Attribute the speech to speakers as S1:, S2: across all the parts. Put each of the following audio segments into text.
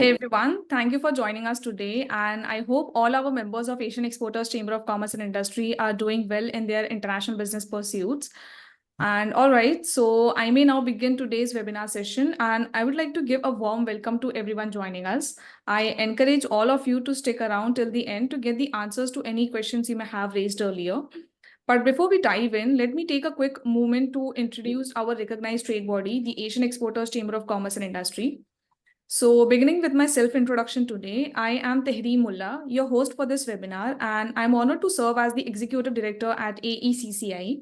S1: Hey everyone, thank you for joining us today. And I hope all our members of Asian Exporters Chamber of Commerce and Industry are doing well in their international business pursuits. And all right, so I may now begin today's webinar session. And I would like to give a warm welcome to everyone joining us. I encourage all of you to stick around till the end to get the answers to any questions you may have raised earlier. But before we dive in, let me take a quick moment to introduce our recognized trade body, the Asian Exporters Chamber of Commerce and Industry. So beginning with my self-introduction today, I am Tehri Mullah, your host for this webinar, and I'm honored to serve as the Executive Director at AECCI.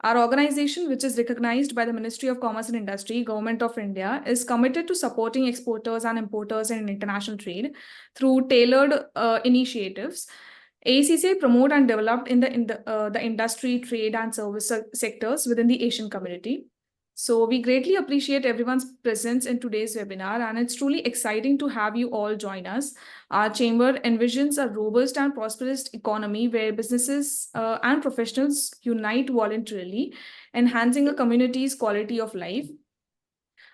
S1: Our organization, which is recognized by the Ministry of Commerce and Industry, Government of India, is committed to supporting exporters and importers in international trade through tailored initiatives. AECCI promote and developed in the industry, trade, and service sectors within the Asian community. So we greatly appreciate everyone's presence in today's webinar, and it's truly exciting to have you all join us. Our chamber envisions a robust and prosperous economy where businesses and professionals unite voluntarily, enhancing a community's quality of life.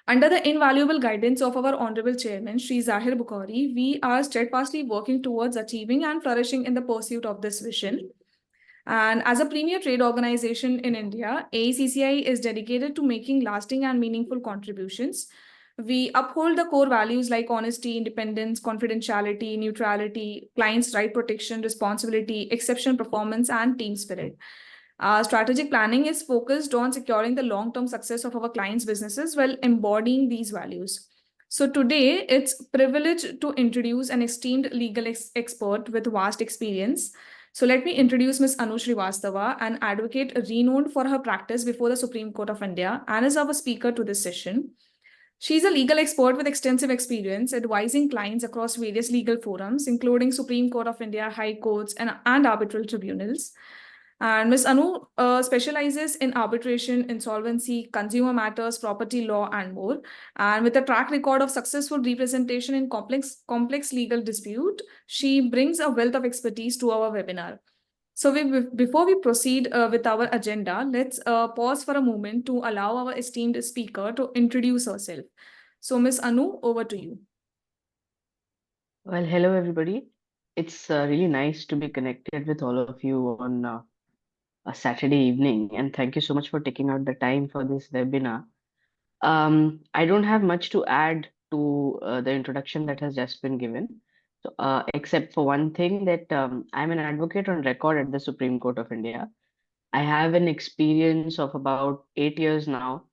S1: Under the invaluable guidance of our Honorable Chairman, Sri Zahir Bukhari, we are steadfastly working towards achieving and flourishing in the pursuit of this vision. And as a premier trade organization in India, AECCI is dedicated to making lasting and meaningful contributions. We uphold the core values like honesty, independence, confidentiality, neutrality, clients' right protection, responsibility, exceptional performance, and team spirit. Our strategic planning is focused on securing the long-term success of our clients' businesses while embodying these values. So today, it's a privilege to introduce an esteemed legal expert with vast experience. So let me introduce Ms. Anu Srivastava, an advocate renowned for her practice before the Supreme Court of India, and is our speaker to this session. She's a legal expert with extensive experience advising clients across various legal forums, including Supreme Court of India, High Courts, and arbitral tribunals. And Ms. Anu specializes in arbitration, insolvency, consumer matters, property law, and more. And with a track record of successful representation in complex legal dispute, she brings a wealth of expertise to our webinar. So before we proceed with our agenda, let's pause for a moment to allow our esteemed speaker to introduce herself. So Ms. Anu, over to you.
S2: Well, hello everybody. It's really nice to be connected with all of you on a Saturday evening, and thank you so much for taking out the time for this webinar. I don't have much to add to the introduction that has just been given, so, except for one thing that I'm an advocate on record at the Supreme Court of India. I have an experience of about 8 years now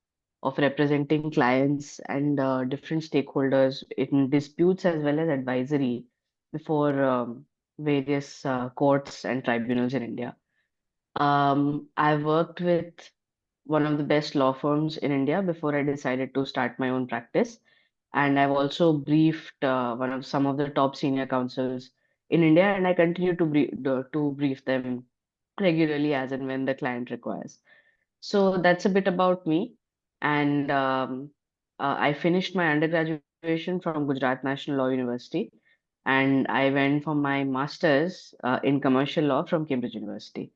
S2: of representing clients and different stakeholders in disputes as well as advisory before various courts and tribunals in India. I've worked with one of the best law firms in India before I decided to start my own practice. And I've also briefed some of the top senior counsels in India, and I continue to brief them regularly as and when the client requires. So that's a bit about me. And I finished my undergraduation from Gujarat National Law University, and I went for my master's in commercial law from Cambridge University.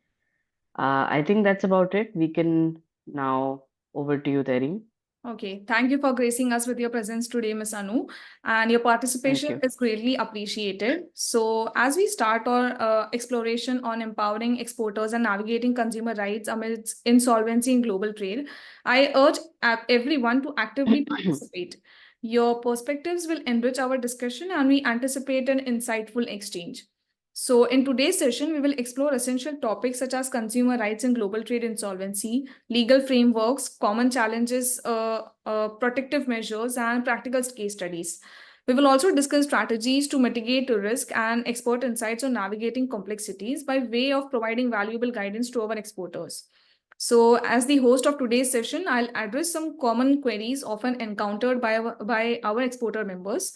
S2: I think that's about it. We can now over to you, Terry.
S1: Okay, thank you for gracing us with your presence today, Ms. Anu, and your
S2: Thank
S1: participation
S2: you.
S1: is greatly appreciated. So, as we start our exploration on empowering exporters and navigating consumer rights amidst insolvency in global trade, I urge everyone to actively participate. Your perspectives will enrich our discussion, and we anticipate an insightful exchange. So, in today's session, we will explore essential topics such as consumer rights in global trade insolvency, legal frameworks, common challenges, protective measures, and practical case studies. We will also discuss strategies to mitigate risk and expert insights on navigating complexities by way of providing valuable guidance to our exporters. So, as the host of today's session, I'll address some common queries often encountered by our exporter members.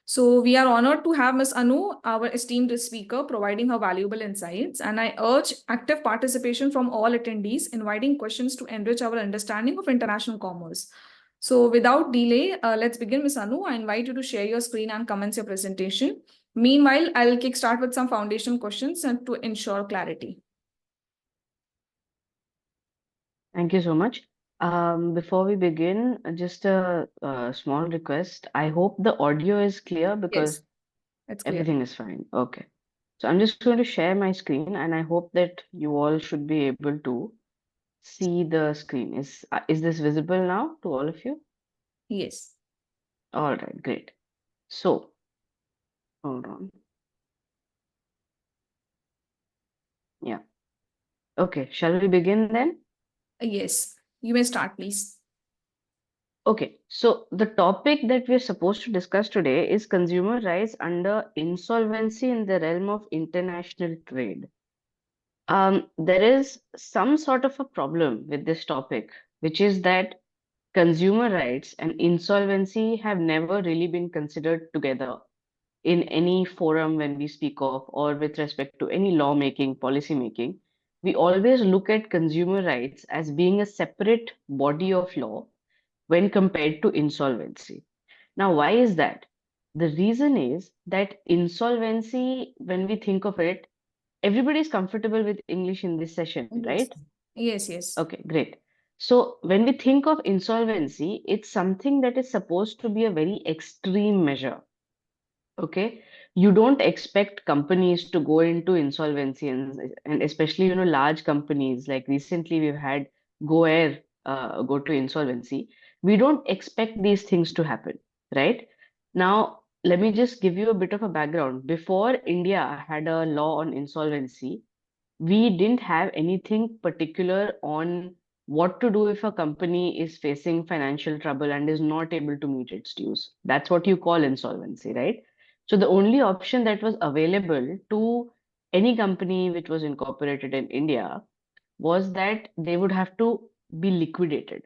S1: So we are honored to have Ms. Anu, our esteemed speaker, providing her valuable insights. And I urge active participation from all attendees, inviting questions to enrich our understanding of international commerce. So without delay, let's begin, Ms. Anu. I invite you to share your screen and commence your presentation. Meanwhile, I'll kickstart with some foundation questions and to ensure clarity.
S2: Thank you so much. Before we begin, just a small request. I hope the audio is clear
S1: Yes,
S2: because
S1: it's clear.
S2: everything is fine. Okay. So I'm just going to share my screen and I hope that you all should be able to see the screen. Is this visible now to all of you?
S1: Yes.
S2: All right, great. So, hold on. Yeah. Okay, shall we begin then?
S1: Yes. You may start, please.
S2: Okay, so the topic that we're supposed to discuss today is consumer rights under insolvency in the realm of international trade. There is some sort of a problem with this topic, which is that consumer rights and insolvency have never really been considered together in any forum when we speak of or with respect to any lawmaking, policy making. We always look at consumer rights as being a separate body of law when compared to insolvency. Now, why is that? The reason is that insolvency, when we think of it, everybody is comfortable with English in this session,
S1: Yes.
S2: right?
S1: Yes, yes.
S2: Okay, great. So, when we think of insolvency, it's something that is supposed to be a very extreme measure. Okay, you don't expect companies to go into insolvency and especially large companies like recently we've had Go Air go to insolvency. We don't expect these things to happen, right? Now, let me just give you a bit of a background. Before India had a law on insolvency, we didn't have anything particular on what to do if a company is facing financial trouble and is not able to meet its dues. That's what you call insolvency, right? So the only option that was available to any company which was incorporated in India was that they would have to be liquidated.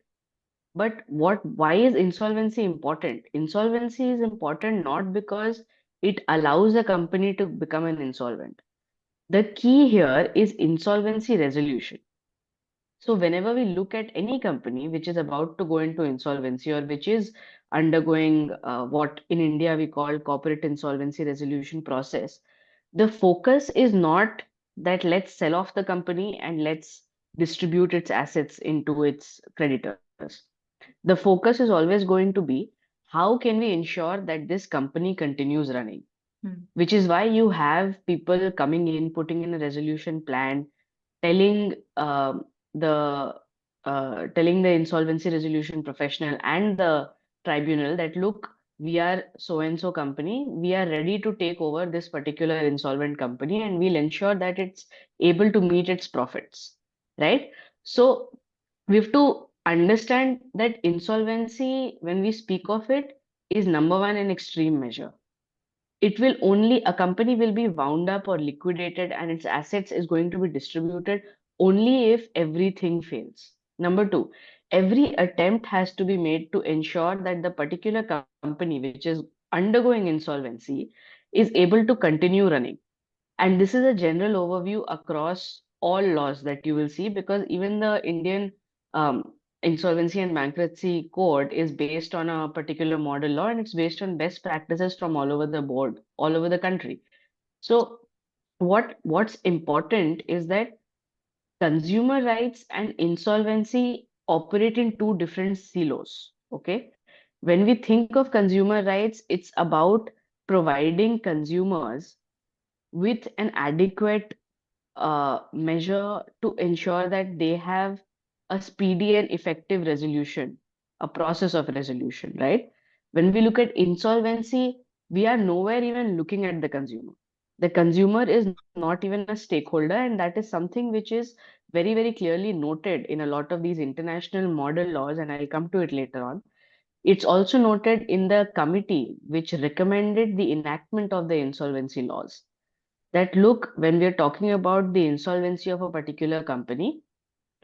S2: But why is insolvency important? Insolvency is important not because it allows a company to become an insolvent. The key here is insolvency resolution. So, whenever we look at any company which is about to go into insolvency or which is undergoing what in India we call corporate insolvency resolution process, the focus is not that let's sell off the company and let's distribute its assets into its creditors. The focus is always going to be how can we ensure that this company continues running,
S1: Hmm.
S2: which is why you have people coming in, putting in a resolution plan, telling the telling the insolvency resolution professional and the tribunal that look, we are so and so company, we are ready to take over this particular insolvent company and we'll ensure that it's able to meet its profits, right? So we have to understand that insolvency, when we speak of it, is number one an extreme measure. It will only a company will be wound up or liquidated and its assets is going to be distributed only if everything fails. Number two, every attempt has to be made to ensure that the particular company which is undergoing insolvency is able to continue running. And this is a general overview across all laws that you will see because even the Indian insolvency and bankruptcy code is based on a particular model law and it's based on best practices from all over the board, all over the country. So what's important is that consumer rights and insolvency operate in two different silos. Okay. When we think of consumer rights, it's about providing consumers with an adequate measure to ensure that they have a speedy and effective resolution, a process of resolution, right? When we look at insolvency, we are nowhere even looking at the consumer. The consumer is not even a stakeholder, and that is something which is very, very clearly noted in a lot of these international model laws, and I'll come to it later on. It's also noted in the committee which recommended the enactment of the insolvency laws that look, when we are talking about the insolvency of a particular company,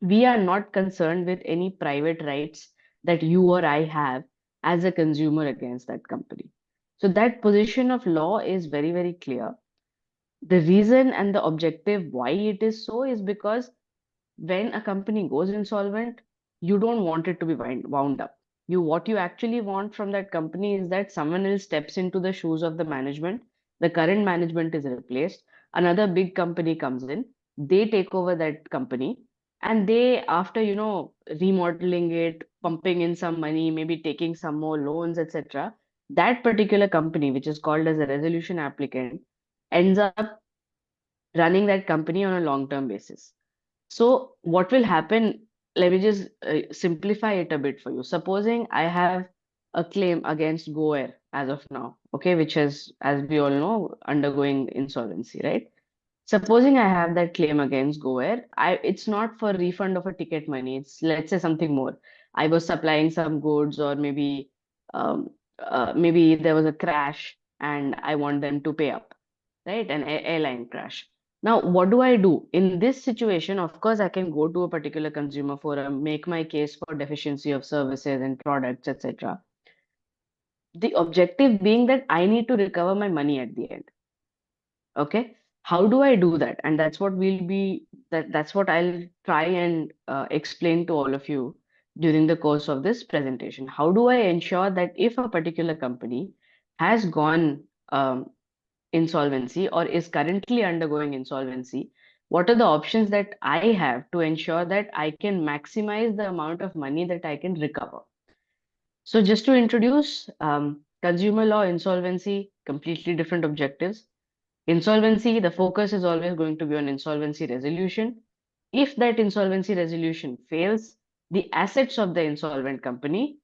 S2: we are not concerned with any private rights that you or I have as a consumer against that company. So that position of law is very, very clear. The reason and the objective why it is so is because when a company goes insolvent, you don't want it to be wound up. What you actually want from that company is that someone else steps into the shoes of the management. The current management is replaced. Another big company comes in. They take over that company. And they, after, remodeling it, pumping in some money, maybe taking some more loans, etc., that particular company, which is called as a resolution applicant, ends up running that company on a long-term basis. So what will happen? Let me just simplify it a bit for you. Supposing I have a claim against GoAir as of now, okay, which is, as we all know, undergoing insolvency, right? Supposing I have that claim against GoAir, it's not for refund of a ticket money. It's, let's say, something more. I was supplying some goods, or um, maybe there was a crash and I want them to pay up, right? An airline crash. Now, what do I do? In this situation, of course, I can go to a particular consumer forum, make my case for deficiency of services and products, etc. The objective being that I need to recover my money at the end. Okay. How do I do that? And that's what I'll try and explain to all of you during the course of this presentation. How do I ensure that if a particular company has gone insolvency or is currently undergoing insolvency, what are the options that I have to ensure that I can maximize the amount of money that I can recover? So just to introduce, consumer law, insolvency, completely different objectives. Insolvency, the focus is always going to be on insolvency resolution. If that insolvency resolution fails, the assets of the insolvent company,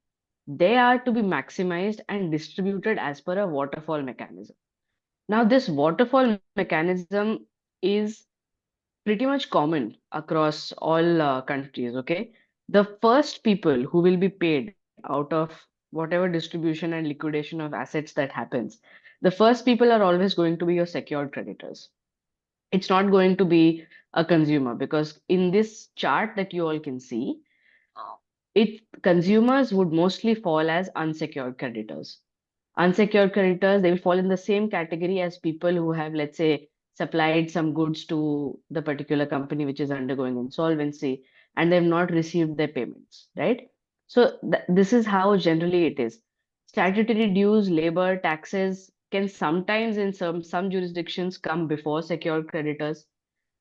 S2: they are to be maximized and distributed as per a waterfall mechanism. Now, this waterfall mechanism is pretty much common across all countries, okay? The first people who will be paid out of whatever distribution and liquidation of assets that happens, the first people are always going to be your secured creditors. It's not going to be a consumer, because in this chart that you all can see, it consumers would mostly fall as unsecured creditors. Unsecured creditors, they will fall in the same category as people who have, let's say, supplied some goods to the particular company which is undergoing insolvency, and they've not received their payments, right? So this is how generally it is. Statutory dues, labor, taxes can sometimes in some jurisdictions come before secured creditors.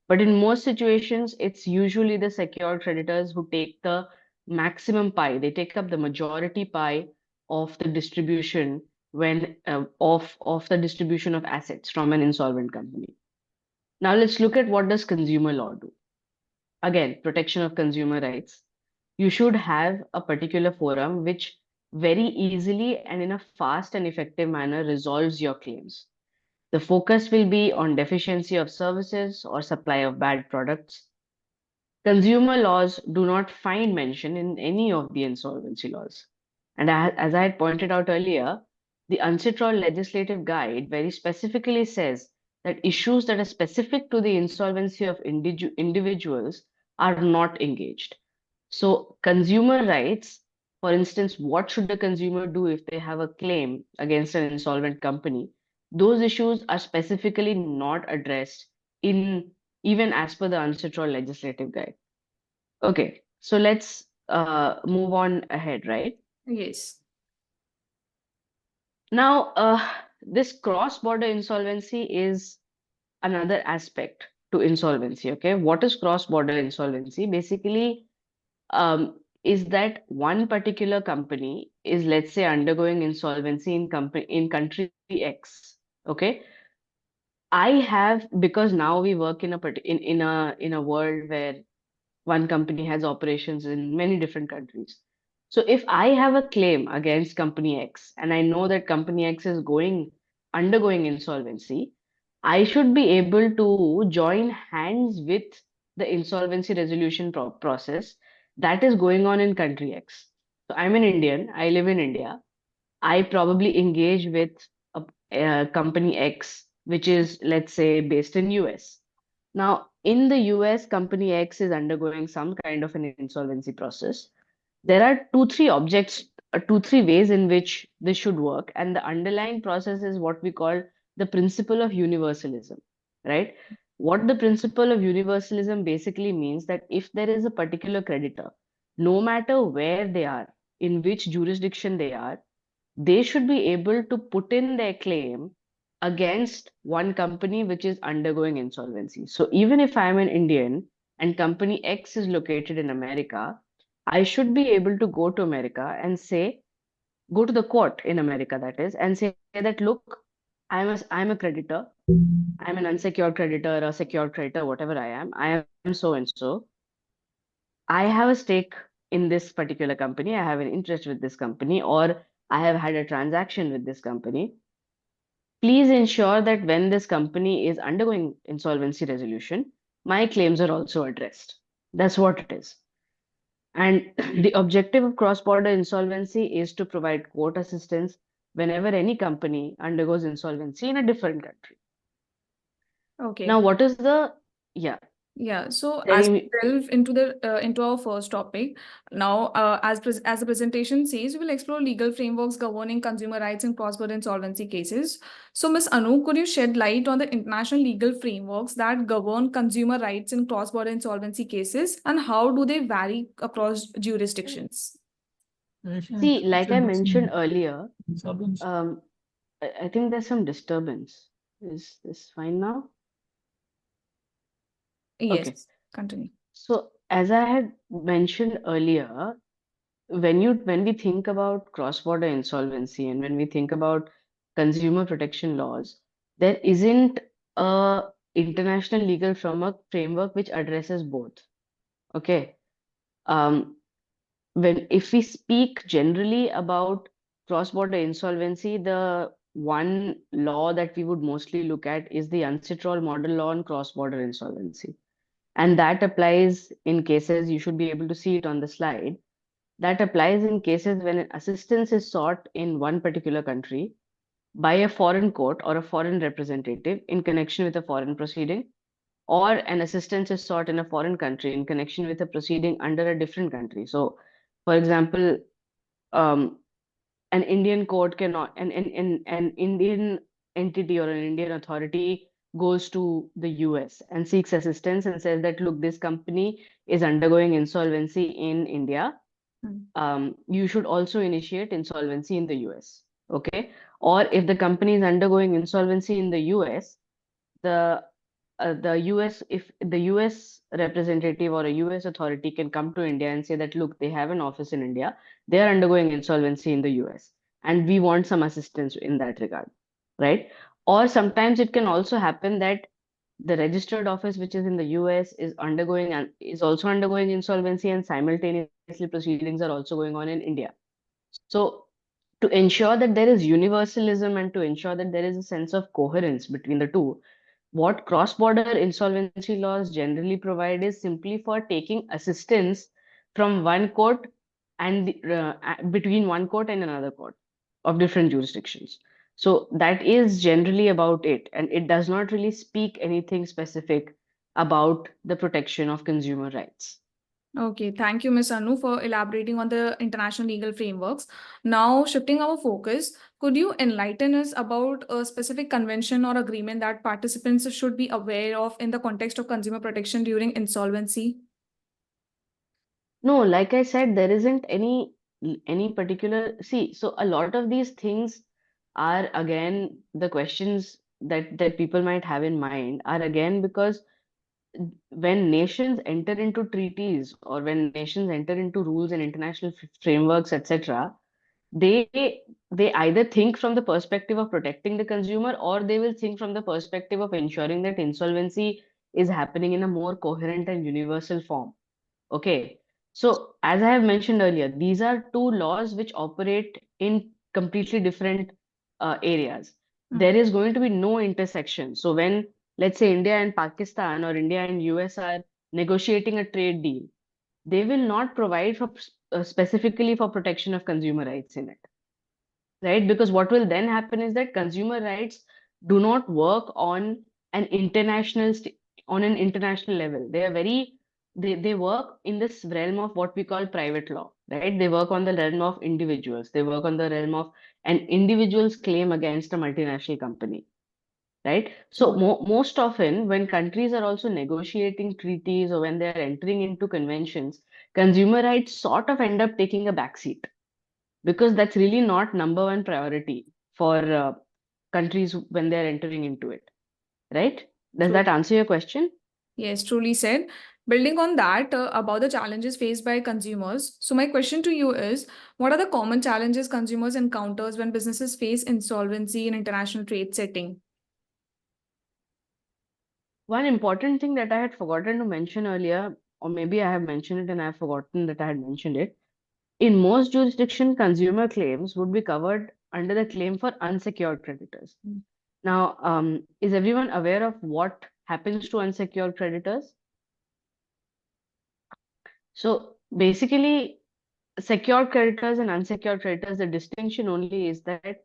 S2: But in most situations, it's usually the secured creditors who take the maximum pie. They take up the majority pie of the distribution when of the distribution of assets from an insolvent company. Now let's look at what does consumer law do. Again, protection of consumer rights. You should have a particular forum which very easily and in a fast and effective manner resolves your claims. The focus will be on deficiency of services or supply of bad products. Consumer laws do not find mention in any of the insolvency laws. And as I had pointed out earlier, the UNCITRAL legislative guide very specifically says that issues that are specific to the insolvency of individuals are not engaged. So, consumer rights, for instance, what should the consumer do if they have a claim against an insolvent company? Those issues are specifically not addressed in even as per the UNCITRAL legislative guide. Okay, so let's move on ahead, right?
S1: Yes.
S2: Now, this cross-border insolvency is another aspect to insolvency. Okay, what is cross-border insolvency? Basically, is that one particular company is, let's say, undergoing insolvency in country X. Okay, I have, because now we work in a world where one company has operations in many different countries. So if I have a claim against company X and I know that company X is going undergoing insolvency, I should be able to join hands with the insolvency resolution process that is going on in country X. So I'm an Indian, I live in India. I probably engage with a company X, which is, let's say, based in US. Now, in the US, company X is undergoing some kind of an insolvency process. There are two, three ways in which this should work, and the underlying process is what we call the principle of universalism, right? What the principle of universalism basically means that if there is a particular creditor, no matter where they are, in which jurisdiction they should be able to put in their claim against one company which is undergoing insolvency. So even if I'm an Indian and company X is located in America, I should be able to go to America and say, go to the court in America, that is, and say that, look, I'm a creditor, I'm an unsecured creditor, a secured creditor, whatever I am so and so. I have a stake in this particular company, I have an interest with this company, or I have had a transaction with this company. Please ensure that when this company is undergoing insolvency resolution, my claims are also addressed. That's what it is. And the objective of cross-border insolvency is to provide court assistance whenever any company undergoes insolvency in a different country.
S1: Okay.
S2: Now, what is the, yeah,
S1: Yeah, so as
S2: tell
S1: we
S2: me,
S1: delve into our first topic, now as the presentation says, we will explore legal frameworks governing consumer rights in cross-border insolvency cases. So, Ms. Anu, could you shed light on the international legal frameworks that govern consumer rights in cross-border insolvency cases, and how do they vary across jurisdictions?
S2: see, like I mentioned earlier, um, I think there's some disturbance. Is this fine now? Okay.
S1: Yes, continue.
S2: So, as I had mentioned earlier, when we think about cross-border insolvency and when we think about consumer protection laws, there isn't a international legal framework which addresses both. Okay. Um, when if we speak generally about cross-border insolvency, the one law that we would mostly look at is the UNCITRAL model law on cross-border insolvency. And that applies in cases, you should be able to see it on the slide, that applies in cases when assistance is sought in one particular country by a foreign court or a foreign representative in connection with a foreign proceeding, or an assistance is sought in a foreign country in connection with a proceeding under a different country. So, for example, um, an Indian court cannot, an Indian entity or an Indian authority goes to the US and seeks assistance and says that, look, this company is undergoing insolvency in India.
S1: Mm.
S2: You should also initiate insolvency in the US. Okay. Or if the company is undergoing insolvency in the US, the the US, if the US representative or a US authority can come to India and say that, look, they have an office in India, they are undergoing insolvency in the US, and we want some assistance in that regard, right? Or sometimes it can also happen that the registered office which is in the US is undergoing and is also undergoing insolvency, and simultaneously proceedings are also going on in India. So to ensure that there is universalism and to ensure that there is a sense of coherence between the two, what cross-border insolvency laws generally provide is simply for taking assistance from one court and between one court and another court of different jurisdictions. So that is generally about it, and it does not really speak anything specific about the protection of consumer rights.
S1: Okay, thank you, Ms. Anu, for elaborating on the international legal frameworks. Now, shifting our focus, could you enlighten us about a specific convention or agreement that participants should be aware of in the context of consumer protection during insolvency?
S2: No, like I said, there isn't any particular, see, so a lot of these things are again the questions that people might have in mind are again because when nations enter into treaties or when nations enter into rules and international frameworks, etc., they they either think from the perspective of protecting the consumer, or they will think from the perspective of ensuring that insolvency is happening in a more coherent and universal form. Okay. So, as I have mentioned earlier, these are two laws which operate in completely different areas. There
S1: Mm.
S2: is going to be no intersection. So, when, let's say, India and Pakistan or India and US are negotiating a trade deal, they will not provide for specifically for protection of consumer rights in it, right? Because what will then happen is that consumer rights do not work an international on an international level. They are very they work in this realm of what we call private law, right? They work on the realm of individuals. They work on the realm of an individual's claim against a multinational company, right? So
S1: True.
S2: most often when countries are also negotiating treaties or when they are entering into conventions, consumer rights sort of end up taking a backseat because that's really not number one priority for countries when they're entering into it, right? Does
S1: True.
S2: that answer your question?
S1: Yes, truly said. Building on that, about the challenges faced by consumers. So my question to you is, what are the common challenges consumers encounters when businesses face insolvency in international trade setting?
S2: One important thing that I had forgotten to mention earlier, or maybe I have mentioned it and I've forgotten that I had mentioned it. In most jurisdictions, consumer claims would be covered under the claim for unsecured creditors.
S1: Mm.
S2: Now, is everyone aware of what happens to unsecured creditors? So basically, secured creditors and unsecured creditors, the distinction only is that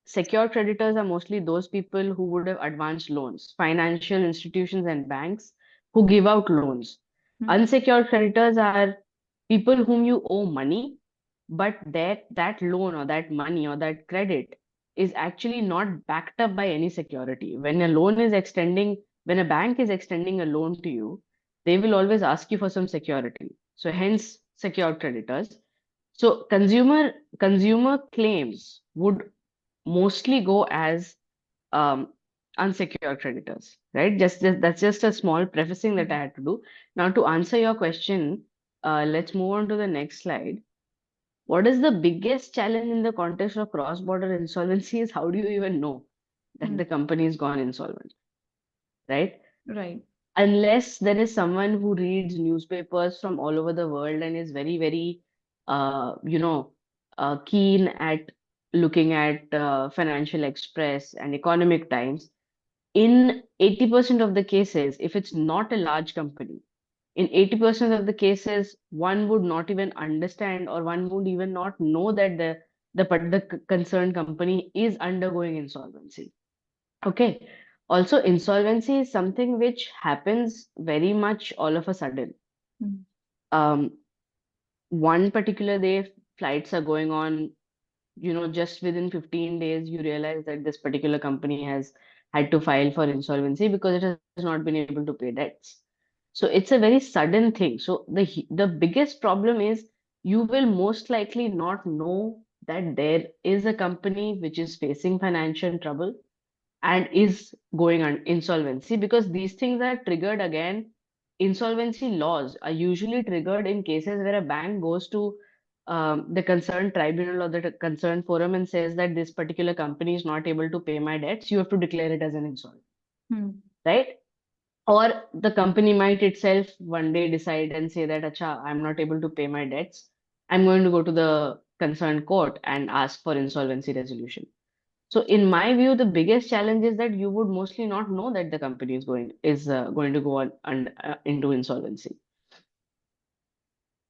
S2: secured creditors are mostly those people who would have advanced loans, financial institutions and banks who give out loans.
S1: Mm.
S2: Unsecured creditors are people whom you owe money, but that loan or that money or that credit is actually not backed up by any security. When a bank is extending a loan to you, they will always ask you for some security. So hence secured creditors. So consumer claims would mostly go as um, unsecured creditors, right? That's just a small prefacing that I had to do. Now, to answer your question, let's move on to the next slide. What is the biggest challenge in the context of cross-border insolvency is how do you even know that
S1: Mm.
S2: the company is gone insolvent, right?
S1: Right.
S2: Unless there is someone who reads newspapers from all over the world and is very, very, you know, keen at looking at Financial Express and Economic Times, in 80% of the cases, if it's not a large company, in 80% of the cases, one would not even understand or one would even not know that the concerned company is undergoing insolvency. Okay. Also, insolvency is something which happens very much all of a sudden.
S1: Mm.
S2: Um, one particular day, flights are going on, just within 15 days, you realize that this particular company has had to file for insolvency because it has not been able to pay debts. So it's a very sudden thing. So the biggest problem is you will most likely not know that there is a company which is facing financial trouble and is going on insolvency because these things are triggered again. Insolvency laws are usually triggered in cases where a bank goes to the concerned tribunal or the concerned forum and says that this particular company is not able to pay my debts. You have to declare it as an insolvent,
S1: Mm.
S2: right? Or the company might itself one day decide and say that, Acha, I'm not able to pay my debts. I'm going to go to the concerned court and ask for insolvency resolution. So in my view, the biggest challenge is that you would mostly not know that the company is going to go on and into insolvency.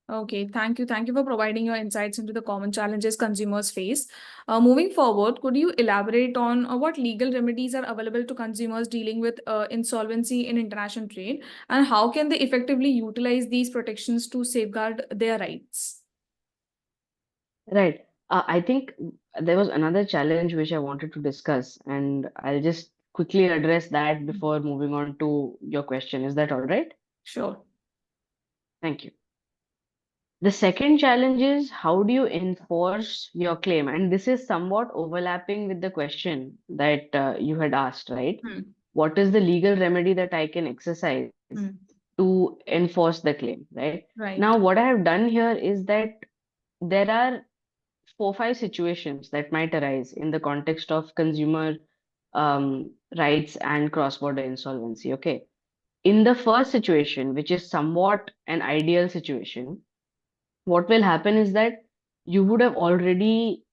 S1: Okay, thank you. Thank you for providing your insights into the common challenges consumers face. Moving forward, could you elaborate on what legal remedies are available to consumers dealing with insolvency in international trade, and how can they effectively utilize these protections to safeguard their rights?
S2: Right. I think there was another challenge which I wanted to discuss, and I'll just quickly address that before moving on to your question. Is that all right?
S1: Sure.
S2: Thank you. The second challenge is how do you enforce your claim? And this is somewhat overlapping with the question that you had asked, right?
S1: Hmm.
S2: What is the legal remedy that I can exercise
S1: Hmm.
S2: to enforce the claim, right?
S1: Right.
S2: Now, what I have done here is that there are 4, 5 situations that might arise in the context of consumer rights and cross-border insolvency. Okay. In the first situation, which is somewhat an ideal situation, what will happen is that you would have already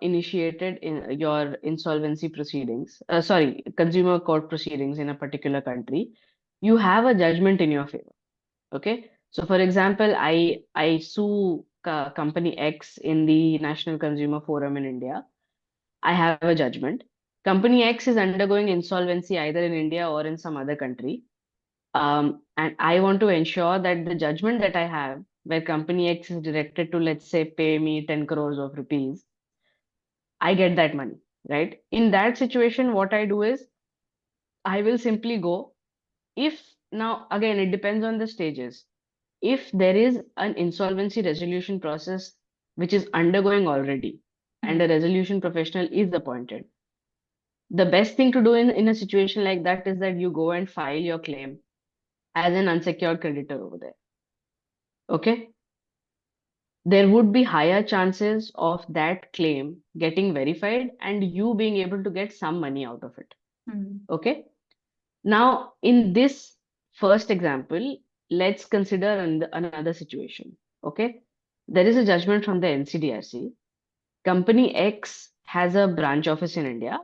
S2: initiated in your insolvency proceedings, consumer court proceedings in a particular country. You have a judgment in your favor. Okay. So, for example, I sue company X in the National Consumer Forum in India. I have a judgment. Company X is undergoing insolvency either in India or in some other country. And I want to ensure that the judgment that I have, where company X is directed to, let's say, pay me 10 crores of rupees, I get that money, right? In that situation, what I do is I will simply go. If now, again, it depends on the stages. If there is an insolvency resolution process which is undergoing already and
S1: Hmm.
S2: a resolution professional is appointed, the best thing to do in a situation like that is that you go and file your claim as an unsecured creditor over there. Okay. There would be higher chances of that claim getting verified and you being able to get some money out of it.
S1: Hmm.
S2: Okay. Now, in this first example, let's consider another situation. Okay. There is a judgment from the NCDRC. Company X has a branch office in India.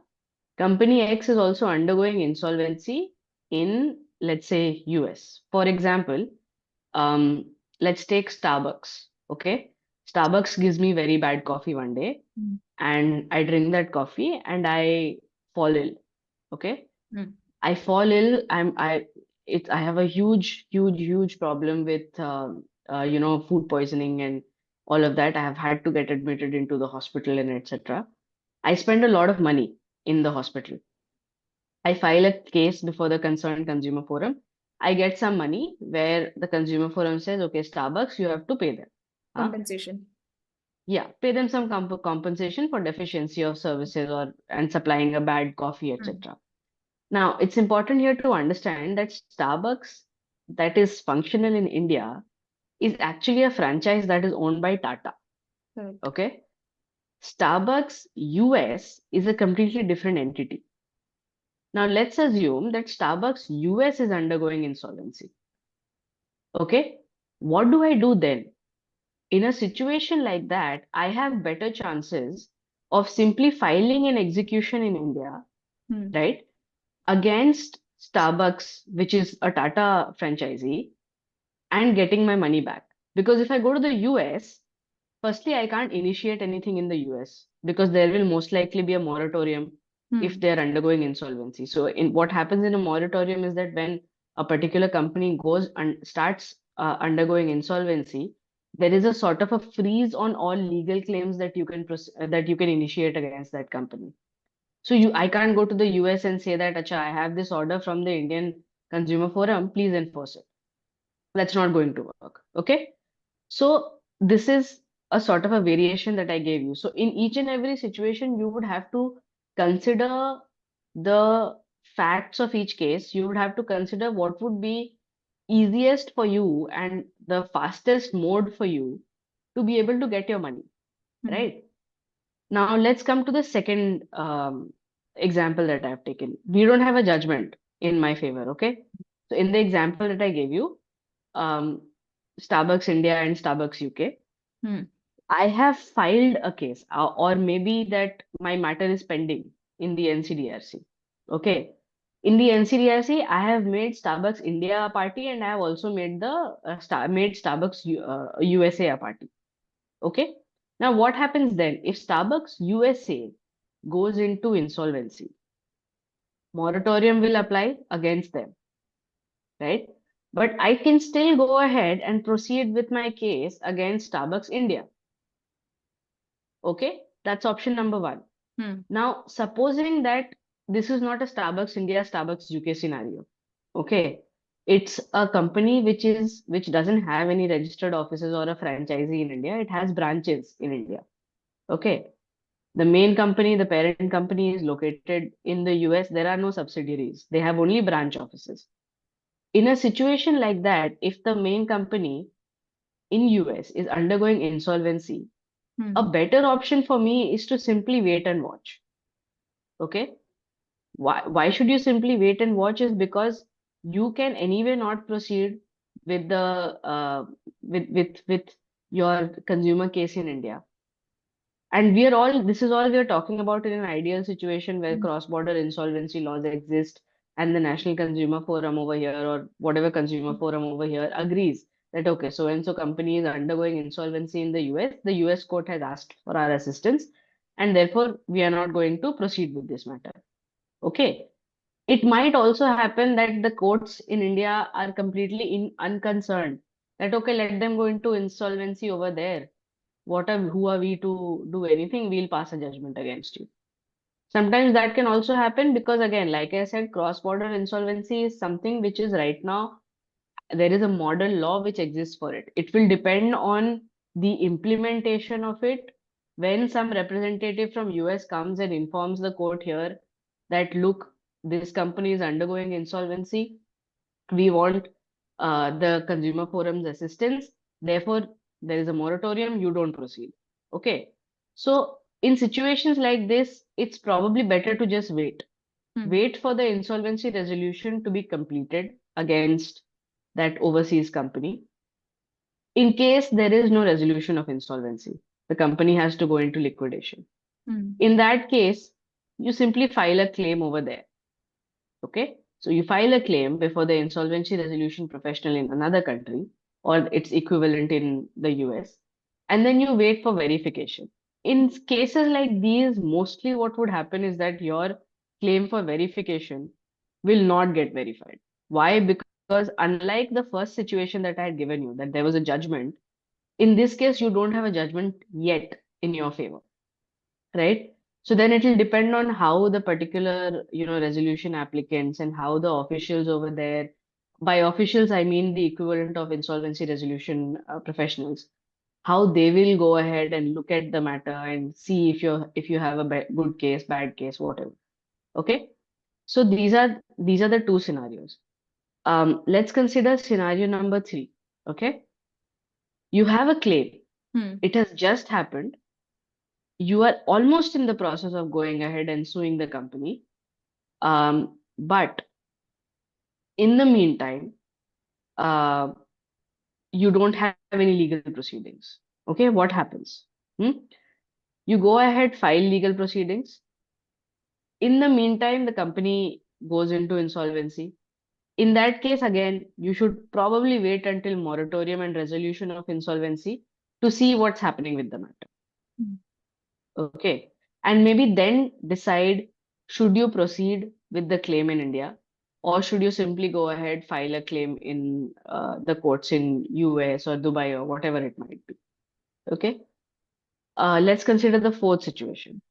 S2: Company X is also undergoing insolvency in, let's say, US. For example, let's take Starbucks. Okay. Starbucks gives me very bad coffee one day,
S1: Hmm.
S2: and I drink that coffee and I fall ill. Okay.
S1: Hmm.
S2: I fall ill. I have a huge problem with food poisoning and all of that. I have had to get admitted into the hospital and etc. I spend a lot of money in the hospital. I file a case before the concerned consumer forum. I get some money where the consumer forum says, okay, Starbucks, you have to pay them. Huh?
S1: Compensation.
S2: Yeah, pay them some compensation for deficiency of services or and supplying a bad coffee,
S1: Hmm.
S2: etc. Now, it's important here to understand that Starbucks, that is functional in India, is actually a franchise that is owned by Tata.
S1: Correct.
S2: Okay. Starbucks US is a completely different entity. Now, let's assume that Starbucks US is undergoing insolvency. Okay. What do I do then? In a situation like that, I have better chances of simply filing an execution in India,
S1: Hmm.
S2: right? Against Starbucks, which is a Tata franchisee, and getting my money back. Because if I go to the US, firstly, I can't initiate anything in the US because there will most likely be a moratorium if
S1: Hmm.
S2: they're undergoing insolvency. So, in what happens in a moratorium is that when a particular company goes and starts undergoing insolvency, there is a sort of a freeze on all legal claims that that you can initiate against that company. So I can't go to the US and say that, Acha, I have this order from the Indian Consumer Forum, please enforce it. That's not going to work. Okay. So this is a sort of a variation that I gave you. So in each and every situation, you would have to consider the facts of each case. You would have to consider what would be easiest for you and the fastest mode for you to be able to get your money,
S1: Hmm.
S2: right? Now let's come to the second example that I've taken. We don't have a judgment in my favor, okay? So in the example that I gave you, um, Starbucks India and Starbucks UK,
S1: Hmm.
S2: I have filed a case, or maybe that my matter is pending in the NCDRC. Okay. In the NCDRC, I have made Starbucks India a party and I have also made made Starbucks USA a party. Okay. Now, what happens then? If Starbucks USA goes into insolvency, moratorium will apply against them, right? But I can still go ahead and proceed with my case against Starbucks India. Okay, that's option number one.
S1: Hmm.
S2: Now, supposing that this is not a Starbucks India, Starbucks UK scenario. Okay, it's a company which doesn't have any registered offices or a franchisee in India. It has branches in India. Okay. The main company, the parent company is located in the US. There are no subsidiaries. They have only branch offices. In a situation like that, if the main company in US is undergoing insolvency, a
S1: Hmm.
S2: better option for me is to simply wait and watch. Okay? Why should you simply wait and watch is because you can anyway not proceed with the with your consumer case in India. And this is all we are talking about in an ideal situation where
S1: Hmm.
S2: cross-border insolvency laws exist and the National Consumer Forum over here or whatever consumer forum over here agrees that, okay, so and so company is undergoing insolvency in the US. The US court has asked for our assistance and therefore we are not going to proceed with this matter. Okay. It might also happen that the courts in India are completely unconcerned that, okay, let them go into insolvency over there. Who are we to do anything? We'll pass a judgment against you. Sometimes that can also happen because, again, like I said, cross-border insolvency is something which is right now, there is a model law which exists for it. It will depend on the implementation of it. When some representative from US comes and informs the court here that, look, this company is undergoing insolvency. We want the consumer forum's assistance. Therefore, there is a moratorium, you don't proceed. Okay. So, in situations like this, it's probably better to just wait.
S1: Hmm.
S2: Wait for the insolvency resolution to be completed against that overseas company. In case there is no resolution of insolvency, the company has to go into liquidation.
S1: Hmm.
S2: In that case, you simply file a claim over there. Okay. So you file a claim before the insolvency resolution professional in another country or its equivalent in the US, and then you wait for verification. In cases like these, mostly what would happen is that your claim for verification will not get verified. Why? Because unlike the first situation that I had given you, that there was a judgment, in this case, you don't have a judgment yet in your favor, right? So then it will depend on how the particular, resolution applicants and how the officials over there, by officials, I mean the equivalent of insolvency resolution professionals, how they will go ahead and look at the matter and see if you have a good case, bad case, whatever. Okay. So these are the two scenarios. Let's consider scenario number three. Okay. You have a claim.
S1: Hmm.
S2: It has just happened. You are almost in the process of going ahead and suing the company. But in the meantime, uh, you don't have any legal proceedings. Okay, what happens? Hmm? You go ahead, file legal proceedings. In the meantime, the company goes into insolvency. In that case, again, you should probably wait until moratorium and resolution of insolvency to see what's happening with the matter.
S1: Hmm.
S2: Okay. And maybe then decide, should you proceed with the claim in India, or should you simply go ahead, file a claim in the courts in US or Dubai or whatever it might be. Okay. Let's consider the fourth situation.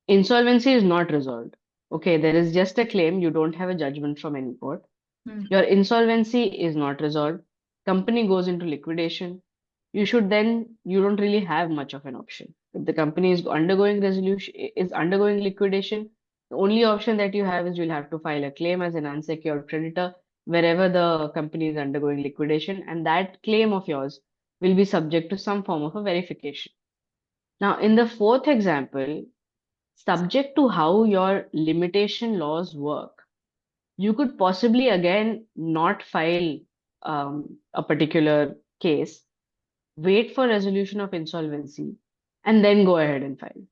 S2: Insolvency is not resolved. Okay, there is just a claim, you don't have a judgment from any court.
S1: Hmm.
S2: Your insolvency is not resolved. Company goes into liquidation. You don't really have much of an option. If the company is undergoing resolution, is undergoing liquidation, the only option that you have is you'll have to file a claim as an unsecured creditor wherever the company is undergoing liquidation, and that claim of yours will be subject to some form of a verification. Now, in the fourth example, subject to how your limitation laws work, you could possibly again not file a particular case, wait for resolution of insolvency, and then go ahead and file.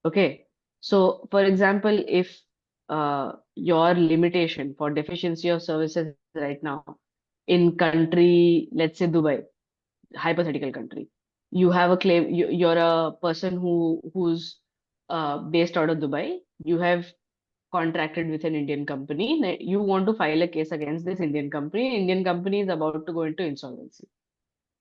S2: Okay. So, for example, if your limitation for deficiency of services right now in country, let's say Dubai, hypothetical country, you have a claim, you're a person who's based out of Dubai, you have contracted with an Indian company, that you want to file a case against this Indian company. Indian company is about to go into insolvency.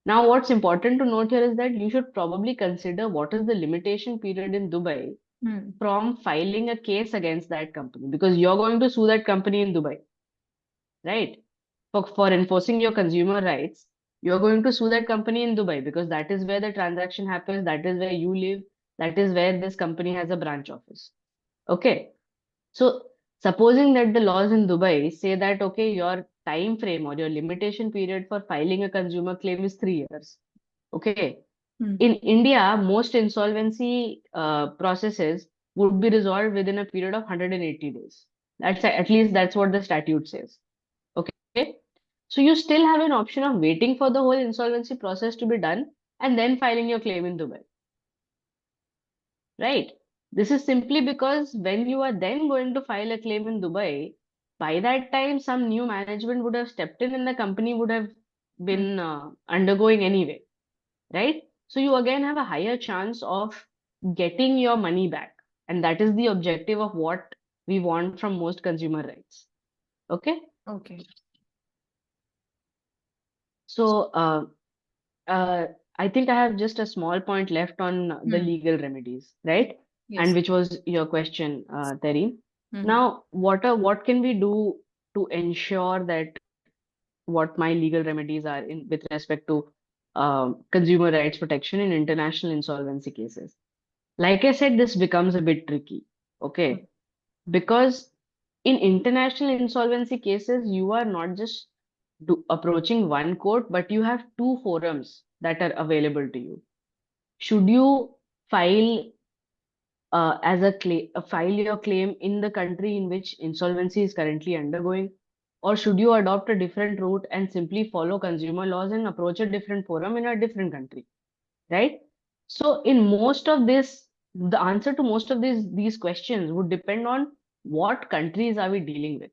S2: Now, what's important to note here is that you should probably consider what is the limitation period in Dubai
S1: Hmm.
S2: from filing a case against that company, because you're going to sue that company in Dubai, right? For enforcing your consumer rights, you're going to sue that company in Dubai because that is where the transaction happens, that is where you live, that is where this company has a branch office. Okay. So, supposing that the laws in Dubai say that, okay, your time frame or your limitation period for filing a consumer claim is 3 years. Okay.
S1: Hmm.
S2: In India, most insolvency processes would be resolved within a period of 180 days. That's at least that's what the statute says. Okay. So you still have an option of waiting for the whole insolvency process to be done and then filing your claim in Dubai. Right. This is simply because when you are then going to file a claim in Dubai, by that time, some new management would have stepped in and the company would have
S1: Hmm.
S2: been undergoing anyway, right? So you again have a higher chance of getting your money back. And that is the objective of what we want from most consumer rights. Okay.
S1: Okay.
S2: So uh, I think I have just a small point left on the
S1: Hmm.
S2: legal remedies, right? And
S1: Yes.
S2: which was your question, Terry.
S1: Hmm.
S2: Now, what can we do to ensure that what my legal remedies are in with respect to consumer rights protection in international insolvency cases? Like I said, this becomes a bit tricky, okay? Because in international insolvency cases, you are not just approaching one court, but you have two forums that are available to you. Should you file file your claim in the country in which insolvency is currently undergoing, or should you adopt a different route and simply follow consumer laws and approach a different forum in a different country, right? So in most of this, the answer to most of these questions would depend on what countries are we dealing with,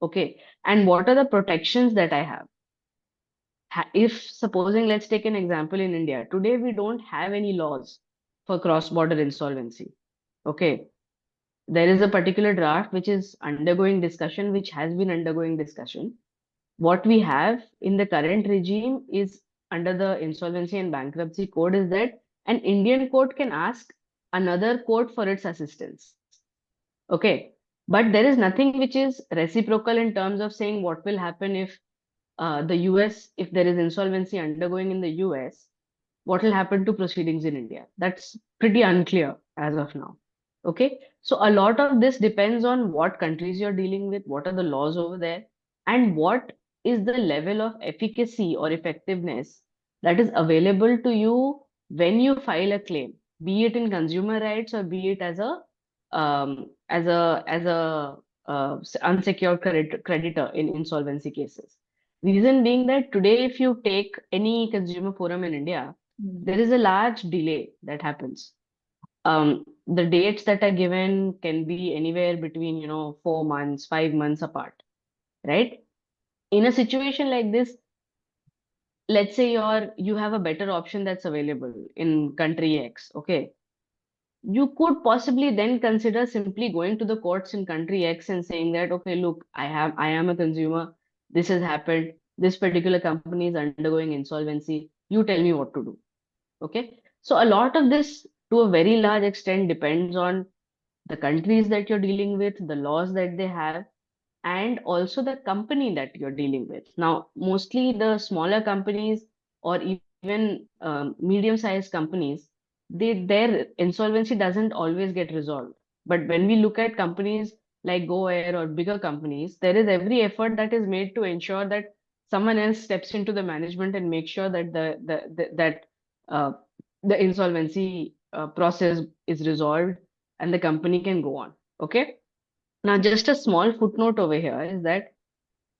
S2: okay, and what are the protections that I have. If supposing, let's take an example in India, today we don't have any laws for cross-border insolvency. Okay, there is a particular draft which is undergoing discussion, which has been undergoing discussion. What we have in the current regime is under the Insolvency and Bankruptcy Code is that an Indian court can ask another court for its assistance. Okay, but there is nothing which is reciprocal in terms of saying what will happen if the US, if there is insolvency undergoing in the US, what will happen to proceedings in India? That's pretty unclear as of now. Okay, so a lot of this depends on what countries you're dealing with, what are the laws over there, and what is the level of efficacy or effectiveness that is available to you when you file a claim, be it in consumer rights or be it as a unsecured creditor in insolvency cases. Reason being that today, if you take any consumer forum in India, there is a large delay that happens. The dates that are given can be anywhere between, 4 months, 5 months apart, right? In a situation like this, let's say you have a better option that's available in country X, okay? You could possibly then consider simply going to the courts in country X and saying that, okay, look, I am a consumer. This has happened. This particular company is undergoing insolvency. You tell me what to do. Okay. So a lot of this, to a very large extent, depends on the countries that you're dealing with, the laws that they have, and also the company that you're dealing with. Now, mostly the smaller companies or even medium-sized companies, their insolvency doesn't always get resolved. But when we look at companies like GoAir or bigger companies, there is every effort that is made to ensure that someone else steps into the management and makes sure that uh, the insolvency process is resolved and the company can go on. Okay. Now, just a small footnote over here is that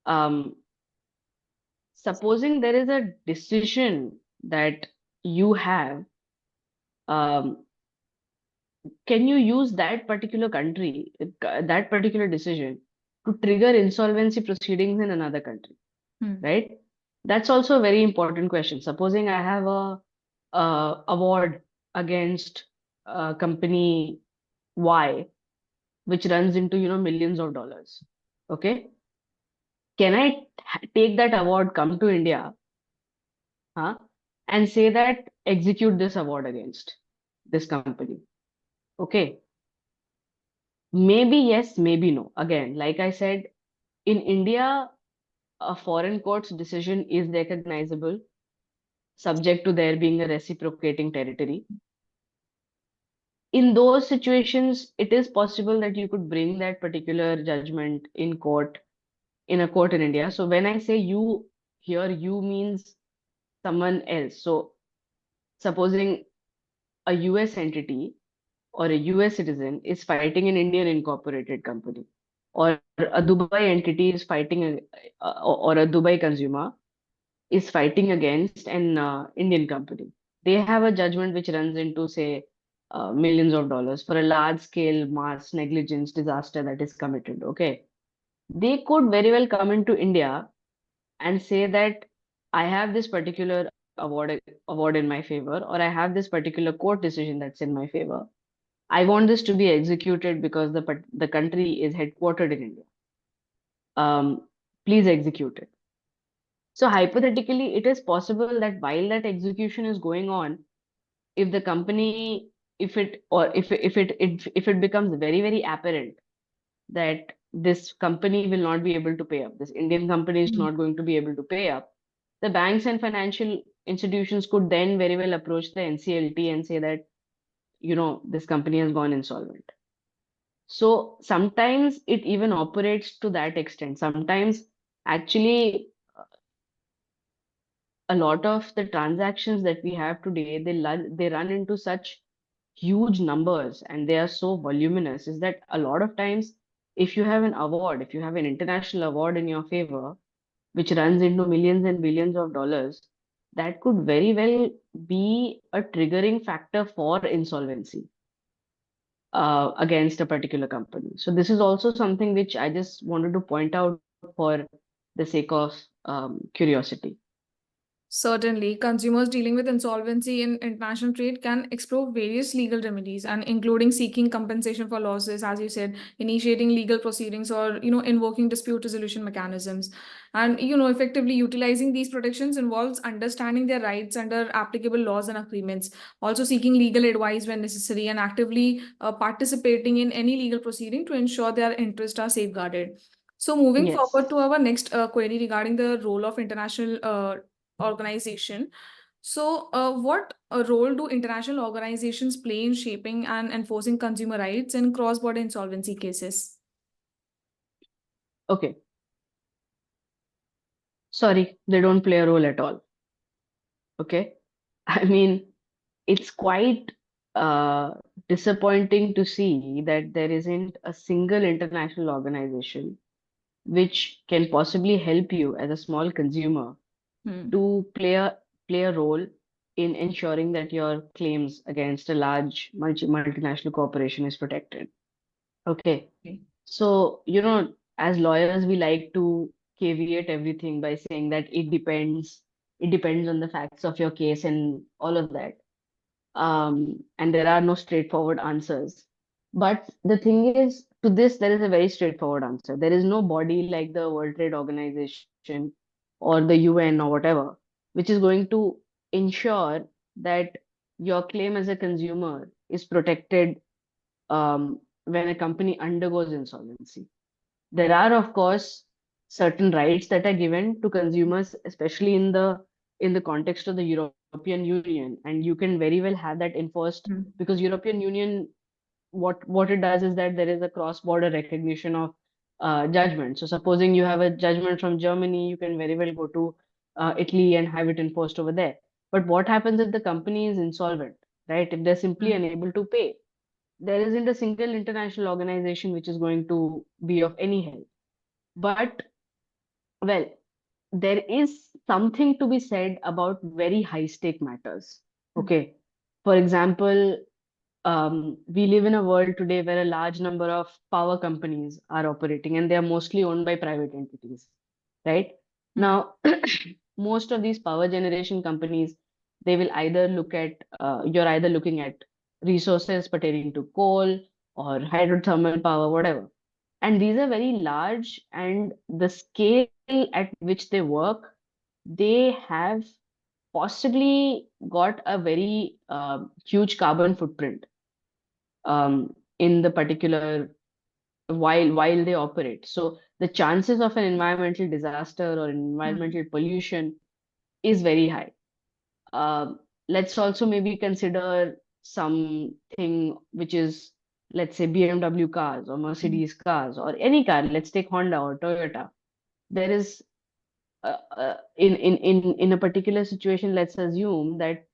S2: um, supposing there is a decision that you have, um, can you use that particular country, that particular decision to trigger insolvency proceedings in another country, right? That's also a very important question. Supposing I have a award against company Y, which runs into, millions of dollars. Okay. Can I take that award, come to India, huh, and say that execute this award against this company? Okay, maybe yes, maybe no. Again, like I said, in India, a foreign court's decision is recognizable, subject to there being a reciprocating territory. In those situations, it is possible that you could bring that particular judgment in court, in a court in India. So when I say you here, you means someone else. So supposing a US entity or a US citizen is fighting an Indian incorporated company, or a Dubai entity is fighting or a Dubai consumer is fighting against an Indian company. They have a judgment which runs into, say, millions of dollars for a large scale mass negligence disaster that is committed. Okay. They could very well come into India and say that I have this particular award in my favor, or I have this particular court decision that's in my favor. I want this to be executed because the country is headquartered in India. Please execute it. So hypothetically, it is possible that while that execution is going on, if the company, if it or if it becomes very very apparent that this company will not be able to pay up, this Indian company is not going to be able to pay up, the banks and financial institutions could then very well approach the NCLT and say that, this company has gone insolvent. So sometimes it even operates to that extent. Sometimes Actually, a lot of the transactions that we have today, they run into such huge numbers and they are so voluminous, is that a lot of times, if you have an award, if you have an international award in your favor, which runs into millions and billions of dollars, that could very well be a triggering factor for insolvency against a particular company. So this is also something which I just wanted to point out for the sake of curiosity.
S1: Certainly, consumers dealing with insolvency in international trade can explore various legal remedies and including seeking compensation for losses, as you said, initiating legal proceedings or invoking dispute resolution mechanisms. And effectively utilizing these protections involves understanding their rights under applicable laws and agreements, also seeking legal advice when necessary, and actively participating in any legal proceeding to ensure their interests are safeguarded. So moving
S2: Yes.
S1: forward to our next query regarding the role of international organization. So, what role do international organizations play in shaping and enforcing consumer rights in cross-border insolvency cases?
S2: Okay. Sorry, they don't play a role at all. Okay. I mean, it's quite uh, disappointing to see that there isn't a single international organization which can possibly help you as a small consumer
S1: Hmm.
S2: to play a role in ensuring that your claims against a large multinational corporation is protected. Okay.
S1: Okay.
S2: So, as lawyers, we like to caveat everything by saying that it depends on the facts of your case and all of that. And there are no straightforward answers. But the thing is, to this, there is a very straightforward answer. There is no body like the World Trade Organization or the UN or whatever, which is going to ensure that your claim as a consumer is protected when a company undergoes insolvency. There are, of course, certain rights that are given to consumers, especially in the context of the European Union, and you can very well have that enforced
S1: Hmm.
S2: because European Union, what it does is that there is a cross-border recognition of judgment. So, supposing you have a judgment from Germany, you can very well go to Italy and have it enforced over there. But what happens if the company is insolvent, right? If they're simply
S1: Hmm.
S2: unable to pay, there isn't a single international organization which is going to be of any help. But, well, there is something to be said about very high stake matters. Okay. For example, we live in a world today where a large number of power companies are operating and they are mostly owned by private entities, right?
S1: Hmm.
S2: Now, most of these power generation companies, they will either look at, you're either looking at resources pertaining to coal or hydrothermal power, whatever. And these are very large, and the scale at which they work, they have possibly got a very huge carbon footprint in the particular while they operate. So the chances of an environmental disaster or
S1: Hmm.
S2: environmental pollution is very high. Let's also maybe consider something which is, let's say, BMW cars or
S1: Hmm.
S2: Mercedes cars or any car. Let's take Honda or Toyota. There is in a particular situation, let's assume that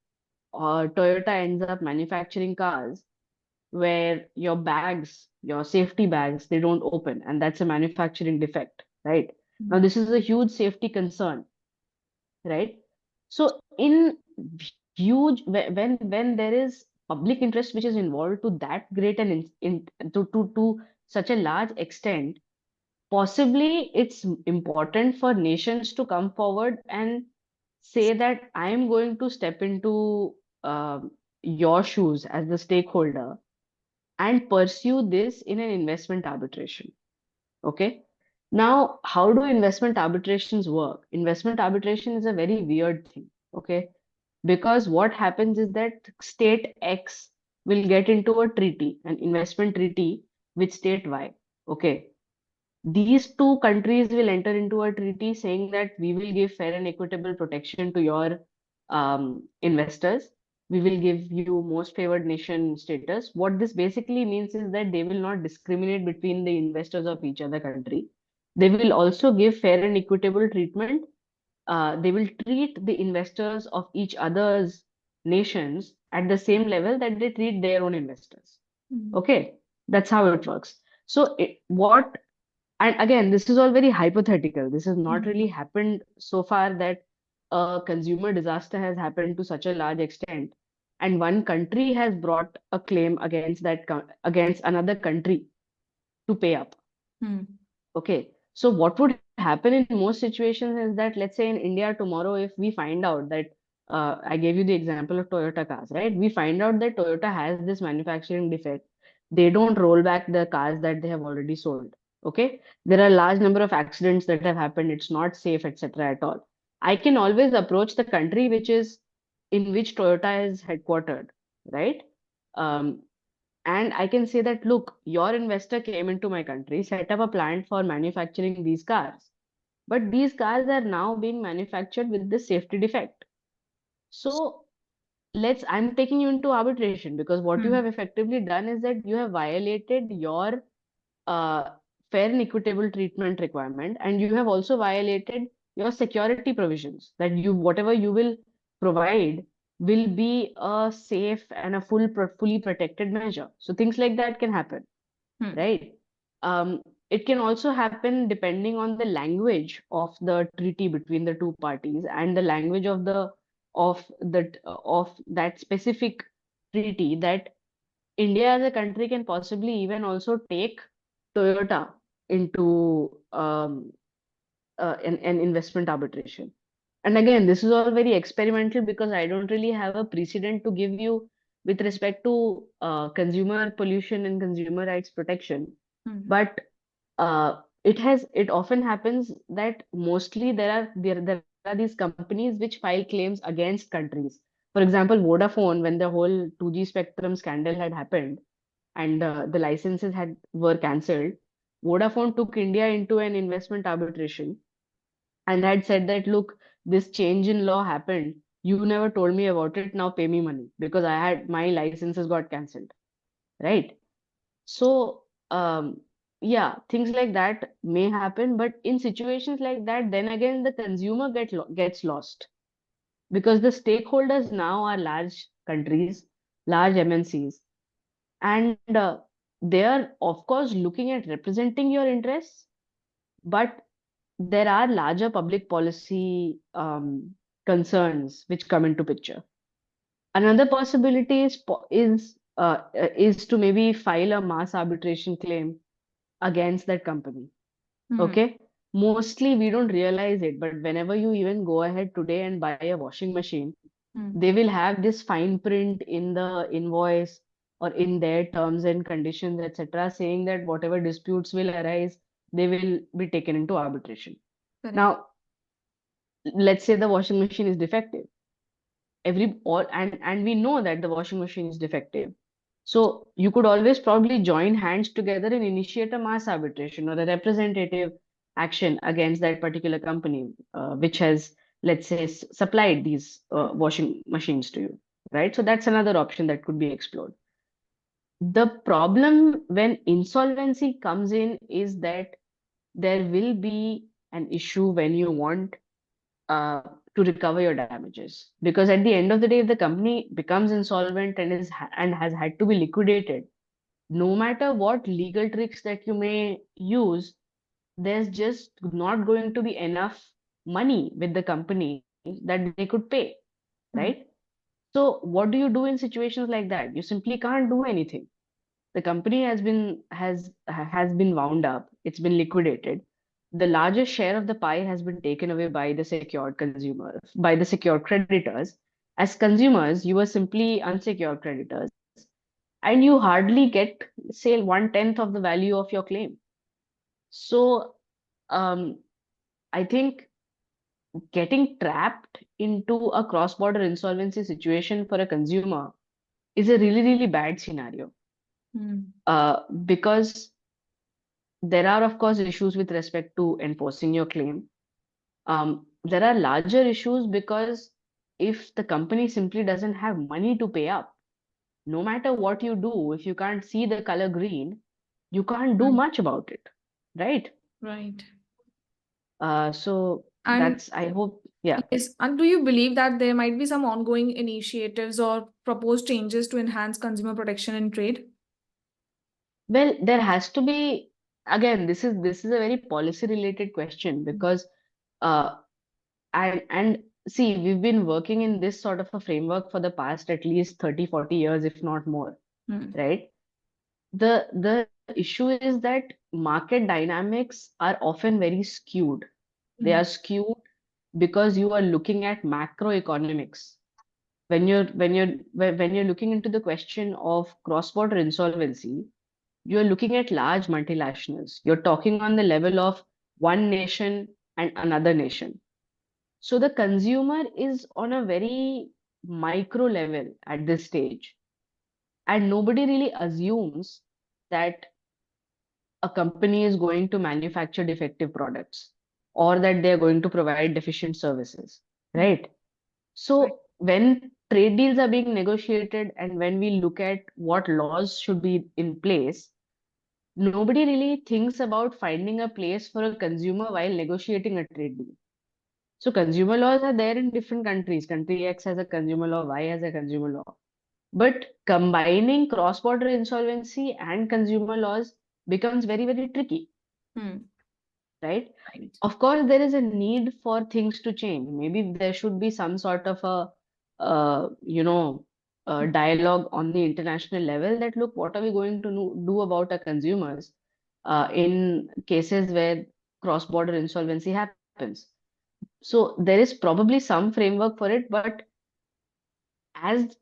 S2: Toyota ends up manufacturing cars where your bags, your safety bags, they don't open, and that's a manufacturing defect, right? Now,
S1: Hmm.
S2: this is a huge safety concern, right? So, in when there is public interest which is involved to that great and to such a large extent, possibly it's important for nations to come forward and say that I am going to step into your shoes as the stakeholder and pursue this in an investment arbitration. Okay. Now, how do investment arbitrations work? Investment arbitration is a very weird thing. Okay. Because what happens is that state X will get into a treaty, an investment treaty with state Y. Okay. These two countries will enter into a treaty saying that we will give fair and equitable protection to your investors. We will give you most favored nation status. What this basically means is that they will not discriminate between the investors of each other country. They will also give fair and equitable treatment. They will treat the investors of each other's nations at the same level that they treat their own investors.
S1: Mm.
S2: Okay, that's how it works. So, and again, this is all very hypothetical. This has not
S1: Mm.
S2: really happened so far that a consumer disaster has happened to such a large extent, and one country has brought a claim against against another country to pay up.
S1: Mm.
S2: Okay, so what would happen in most situations is that, let's say in India tomorrow, if we find out that, I gave you the example of Toyota cars, right? We find out that Toyota has this manufacturing defect. They don't roll back the cars that they have already sold. Okay, there are a large number of accidents that have happened. It's not safe, etc. at all. I can always approach the country which is in which Toyota is headquartered, right? Um, and I can say that, look, your investor came into my country, set up a plant for manufacturing these cars. But these cars are now being manufactured with this safety defect. So I'm taking you into arbitration because what you
S1: Mm.
S2: have effectively done is that you have violated your uh, fair and equitable treatment requirement, and you have also violated your security provisions that whatever you will provide will be a safe and a fully protected measure. So things like that can happen,
S1: Mm.
S2: right? It can also happen depending on the language of the treaty between the two parties and the language of that specific treaty, that India as a country can possibly even also take Toyota into an investment arbitration. And again, this is all very experimental because I don't really have a precedent to give you with respect to consumer pollution and consumer rights protection.
S1: Mm.
S2: But it often happens that mostly there are these companies which file claims against countries. For example, Vodafone, when the whole 2G spectrum scandal had happened and the licenses were cancelled, Vodafone took India into an investment arbitration and had said that, look, this change in law happened. You never told me about it. Now pay me money because my licenses got cancelled, right? So, yeah, things like that may happen, but in situations like that, then again, the consumer gets lost because the stakeholders now are large countries, large MNCs, and they are, of course, looking at representing your interests, but there are larger public policy concerns which come into picture. Another possibility is to maybe file a mass arbitration claim against that company.
S1: Mm.
S2: Okay. Mostly we don't realize it, but whenever you even go ahead today and buy a washing machine,
S1: Mm.
S2: they will have this fine print in the invoice or in their terms and conditions, etc., saying that whatever disputes will arise, they will be taken into arbitration.
S1: Correct.
S2: Now, let's say the washing machine is defective. And we know that the washing machine is defective. So you could always probably join hands together and initiate a mass arbitration or a representative action against that particular company, which has, let's say, supplied these washing machines to you, right? So that's another option that could be explored. The problem when insolvency comes in is that there will be an issue when you want uh, to recover your damages, because at the end of the day, if the company becomes insolvent and has had to be liquidated, no matter what legal tricks that you may use, there's just not going to be enough money with the company that they could pay, right?
S1: Mm.
S2: So what do you do in situations like that? You simply can't do anything. The company has been wound up, it's been liquidated. The largest share of the pie has been taken away by the secured consumers, by the secured creditors. As consumers, you are simply unsecured creditors, and you hardly get, say, 1/10 of the value of your claim. So, um, I think getting trapped into a cross-border insolvency situation for a consumer is a really, really bad scenario.
S1: Mm.
S2: Because there are, of course, issues with respect to enforcing your claim. There are larger issues because if the company simply doesn't have money to pay up, no matter what you do, if you can't see the color green, you can't do
S1: Mm.
S2: much about it, right?
S1: Right.
S2: So
S1: And
S2: that's, I hope, yeah.
S1: yes, and do you believe that there might be some ongoing initiatives or proposed changes to enhance consumer protection in trade?
S2: Well, there has to be, again, this is a very policy related question because uh and see, we've been working in this sort of a framework for the past at least 30, 40 years, if not more,
S1: Hmm.
S2: right? The issue is that market dynamics are often very skewed. They
S1: Hmm.
S2: are skewed because you are looking at macroeconomics. When you're looking into the question of cross-border insolvency, you're looking at large multinationals. You're talking on the level of one nation and another nation. So the consumer is on a very micro level at this stage, and nobody really assumes that a company is going to manufacture defective products or that they're going to provide deficient services,
S1: Hmm.
S2: right?
S1: Right.
S2: So when trade deals are being negotiated and when we look at what laws should be in place, nobody really thinks about finding a place for a consumer while negotiating a trade deal. So consumer laws are there in different countries. Country X has a consumer law, Y has a consumer law. But combining cross-border insolvency and consumer laws becomes very, very tricky,
S1: Hmm.
S2: right?
S1: Right.
S2: Of course, there is a need for things to change. Maybe there should be some sort of a dialogue on the international level that, look, what are we going to do about our consumers in cases where cross-border insolvency happens? So there is probably some framework for it, but as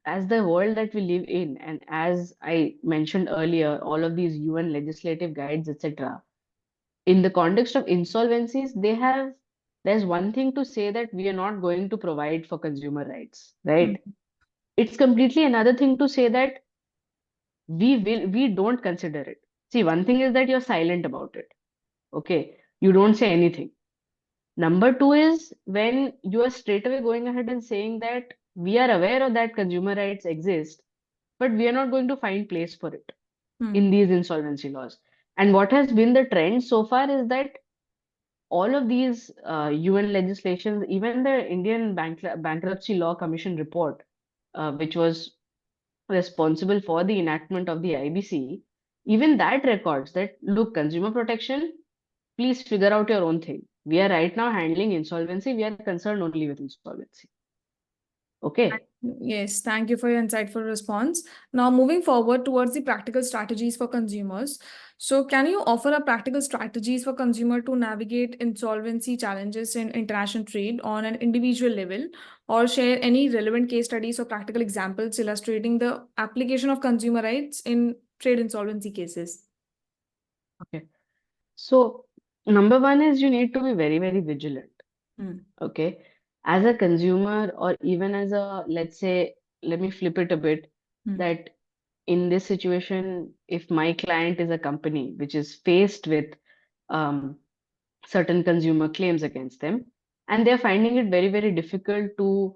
S2: as the world that we live in, and as I mentioned earlier, all of these UN legislative guides, etc., in the context of insolvencies, there's one thing to say that we are not going to provide for consumer rights,
S1: Hmm.
S2: right? It's completely another thing to say that we don't consider it. See, one thing is that you're silent about it. Okay. You don't say anything. Number two is when you are straight away going ahead and saying that we are aware of that consumer rights exist, but we are not going to find place for it
S1: Hmm.
S2: in these insolvency laws. And what has been the trend so far is that all of these UN legislations, even the Indian Bankruptcy Law Commission report, which was responsible for the enactment of the IBC, even that records that, look, consumer protection, please figure out your own thing. We are right now handling insolvency. We are concerned only with insolvency. Okay.
S1: Yes, thank you for your insightful response. Now, moving forward towards the practical strategies for consumers. So, can you offer a practical strategies for consumer to navigate insolvency challenges in international trade on an individual level, or share any relevant case studies or practical examples illustrating the application of consumer rights in trade insolvency cases?
S2: Okay. So, number one is you need to be very, very vigilant.
S1: Hmm.
S2: Okay. As a consumer, or even as a, let's say, let me flip it a bit,
S1: Hmm.
S2: that in this situation, if my client is a company which is faced with um, certain consumer claims against them, and they're finding it very, very difficult to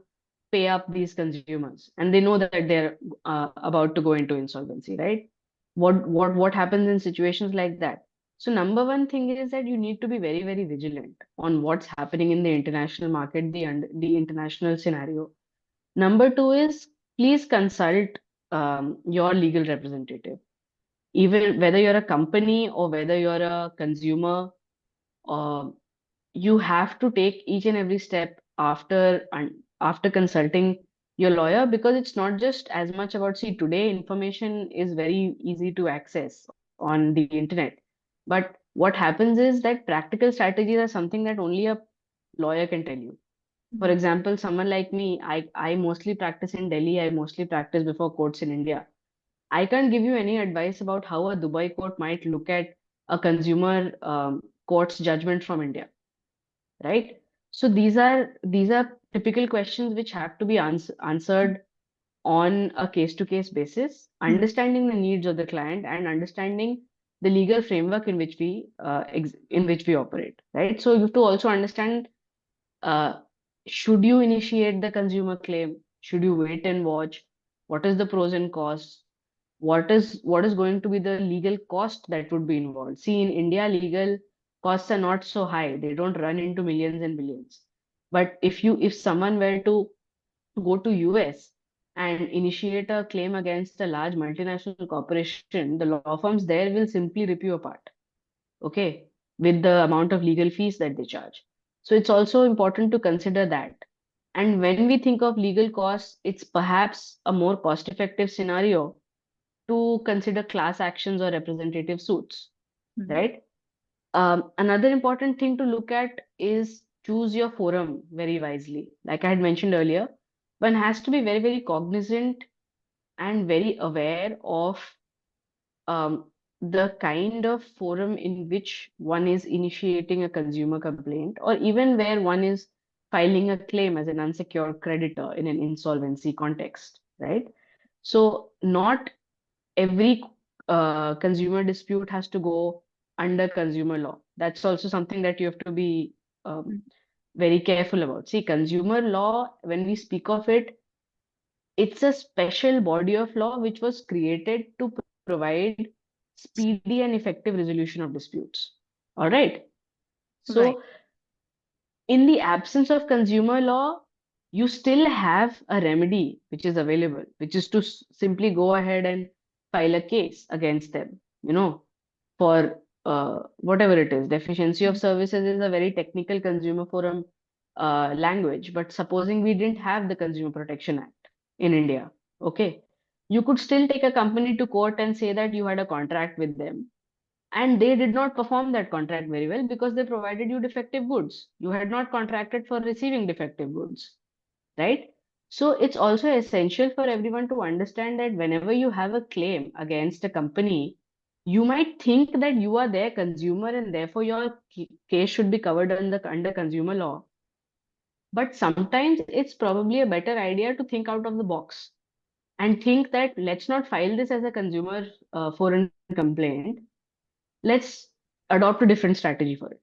S2: pay up these consumers, and they know that they're about to go into insolvency, right? What happens in situations like that? So number one thing is that you need to be very, very vigilant on what's happening in the international market, the international scenario. Number two is, please consult your legal representative, even whether you're a company or whether you're a consumer. uh, you have to take each and every step after consulting your lawyer, because it's not just as much about, see, today information is very easy to access on the internet, but what happens is that practical strategies are something that only a lawyer can tell you. For
S1: Hmm.
S2: example, someone like me, I mostly practice in Delhi, I mostly practice before courts in India. I can't give you any advice about how a Dubai court might look at a consumer court's judgment from India, right? So these are typical questions which have to be answered on a case-to-case basis,
S1: Hmm.
S2: understanding the needs of the client and understanding the legal framework in which we operate, right? So you have to also understand, uh, should you initiate the consumer claim? Should you wait and watch? What is the pros and costs? What is going to be the legal cost that would be involved? See, in India, legal costs are not so high. They don't run into millions and billions. But if someone were to go to US and initiate a claim against a large multinational corporation, the law firms there will simply rip you apart, okay, with the amount of legal fees that they charge. So it's also important to consider that. And when we think of legal costs, it's perhaps a more cost-effective scenario to consider class actions or representative suits,
S1: Hmm.
S2: right? Another important thing to look at is choose your forum very wisely. Like I had mentioned earlier, one has to be very, very cognizant and very aware of the kind of forum in which one is initiating a consumer complaint, or even where one is filing a claim as an unsecured creditor in an insolvency context, right? So, not every consumer dispute has to go under consumer law. That's also something that you have to be um,
S1: Hmm.
S2: very careful about. See, consumer law, when we speak of it, it's a special body of law which was created to provide speedy and effective resolution of disputes. All right.
S1: Right.
S2: So, in the absence of consumer law, you still have a remedy which is available, which is to simply go ahead and file a case against them, for whatever it is. Deficiency of
S1: Hmm.
S2: services is a very technical consumer forum language, but supposing we didn't have the Consumer Protection Act in India, okay, you could still take a company to court and say that you had a contract with them and they did not perform that contract very well because they provided you defective goods. You had not contracted for receiving defective goods, right? So it's also essential for everyone to understand that whenever you have a claim against a company, you might think that you are their consumer and therefore your case should be covered under consumer law. But sometimes it's probably a better idea to think out of the box and think that let's not file this as a consumer foreign complaint. Let's adopt a different strategy for it.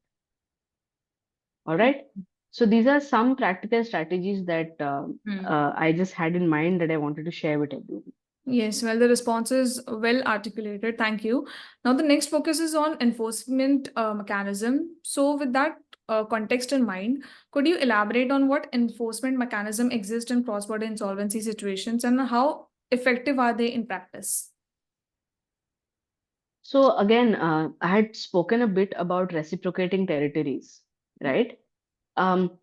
S2: All right. So these are some practical strategies that
S1: Hmm.
S2: I just had in mind that I wanted to share with everyone.
S1: Yes, well, the response is well articulated. Thank you. Now, the next focus is on enforcement mechanism. So, with that context in mind, could you elaborate on what enforcement mechanism exists in cross-border insolvency situations and how effective are they in practice?
S2: So again, I had spoken a bit about reciprocating territories, right? Um,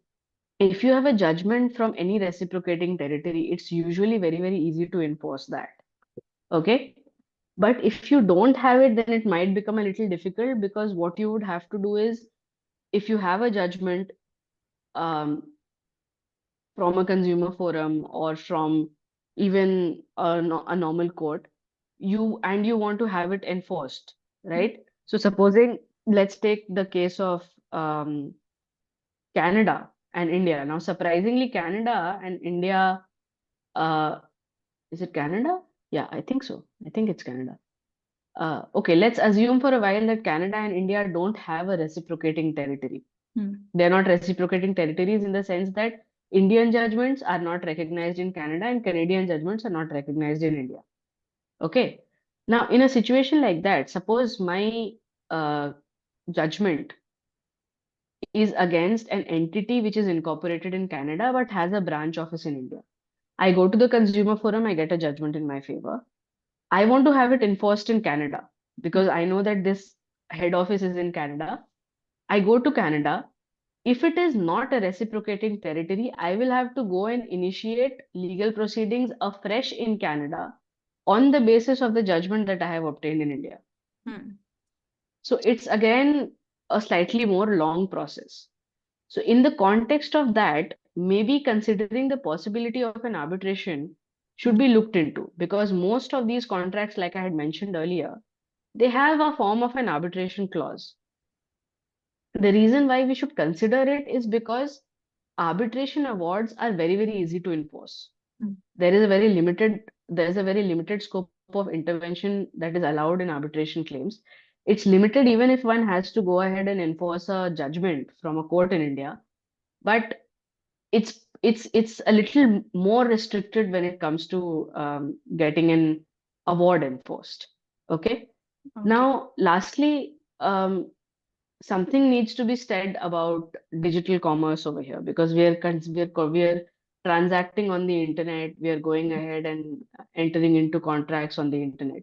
S2: if you have a judgment from any reciprocating territory, it's usually very, very easy to enforce that. Okay. But if you don't have it, then it might become a little difficult because what you would have to do is if you have a judgment um, from a consumer forum or from even a normal court, you want to have it enforced, right? So supposing let's take the case of um, Canada and India. Now, surprisingly, Canada and India, uh, is it Canada? Yeah, I think so. I think it's Canada. Okay, let's assume for a while that Canada and India don't have a reciprocating territory.
S1: Hmm.
S2: They're not reciprocating territories in the sense that Indian judgments are not recognized in Canada and Canadian judgments are not recognized in India. Okay. Now, in a situation like that, suppose my uh, judgment is against an entity which is incorporated in Canada but has a branch office in India. I go to the consumer forum, I get a judgment in my favor. I want to have it enforced in Canada because I know that this head office is in Canada. I go to Canada. If it is not a reciprocating territory, I will have to go and initiate legal proceedings afresh in Canada on the basis of the judgment that I have obtained in India.
S1: Hmm.
S2: So it's again a slightly more long process. So, in the context of that, maybe considering the possibility of an arbitration should
S1: Hmm.
S2: be looked into because most of these contracts, like I had mentioned earlier, they have a form of an arbitration clause. The reason why we should consider it is because arbitration awards are very, very easy to enforce.
S1: Hmm.
S2: There is a very limited scope of intervention that is allowed in arbitration claims. It's limited even if one has to go ahead and enforce a judgment from a court in India. But it's a little more restricted when it comes to getting an award enforced. Okay.
S1: Okay.
S2: Now, lastly, something needs to be said about digital commerce over here, because we are transacting on the internet. We are going ahead and entering into contracts on the internet.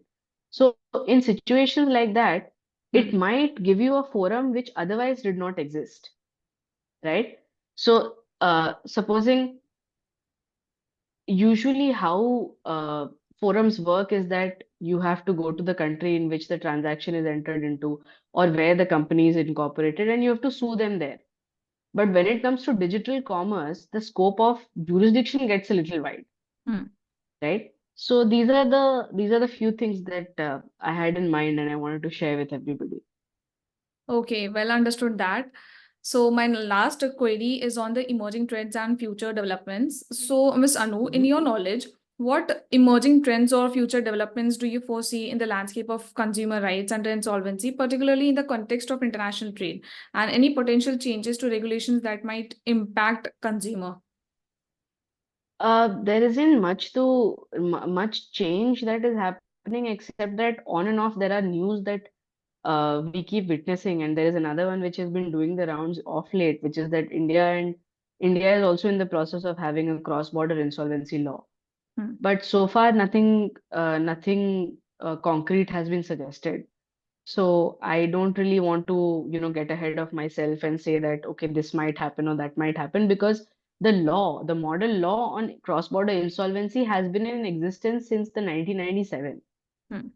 S2: So in situations like that, it
S1: Hmm.
S2: might give you a forum which otherwise did not exist, right? So supposing, usually how forums work is that you have to go to the country in which the transaction is entered into, or where the company is incorporated, and you have to sue them there. But when it comes to digital commerce, the scope of jurisdiction gets a little wide,
S1: Hmm.
S2: right? So these are the few things that I had in mind and I wanted to share with everybody.
S1: Okay, well understood that. So my last query is on the emerging trends and future developments. So Ms. Anu, in
S2: Mhm.
S1: your knowledge, what emerging trends or future developments do you foresee in the landscape of consumer rights under insolvency, particularly in the context of international trade, and any potential changes to regulations that might impact consumer?
S2: There isn't much change that is happening, except that on and off there are news that we keep witnessing, and there is another one which has been doing the rounds of late, which is that India is also in the process of having a cross-border insolvency law.
S1: Hmm.
S2: But so far, nothing concrete has been suggested. So I don't really want to, get ahead of myself and say that, okay, this might happen or that might happen, because the model law on cross-border insolvency has been in existence since the 1997,
S1: Hmm.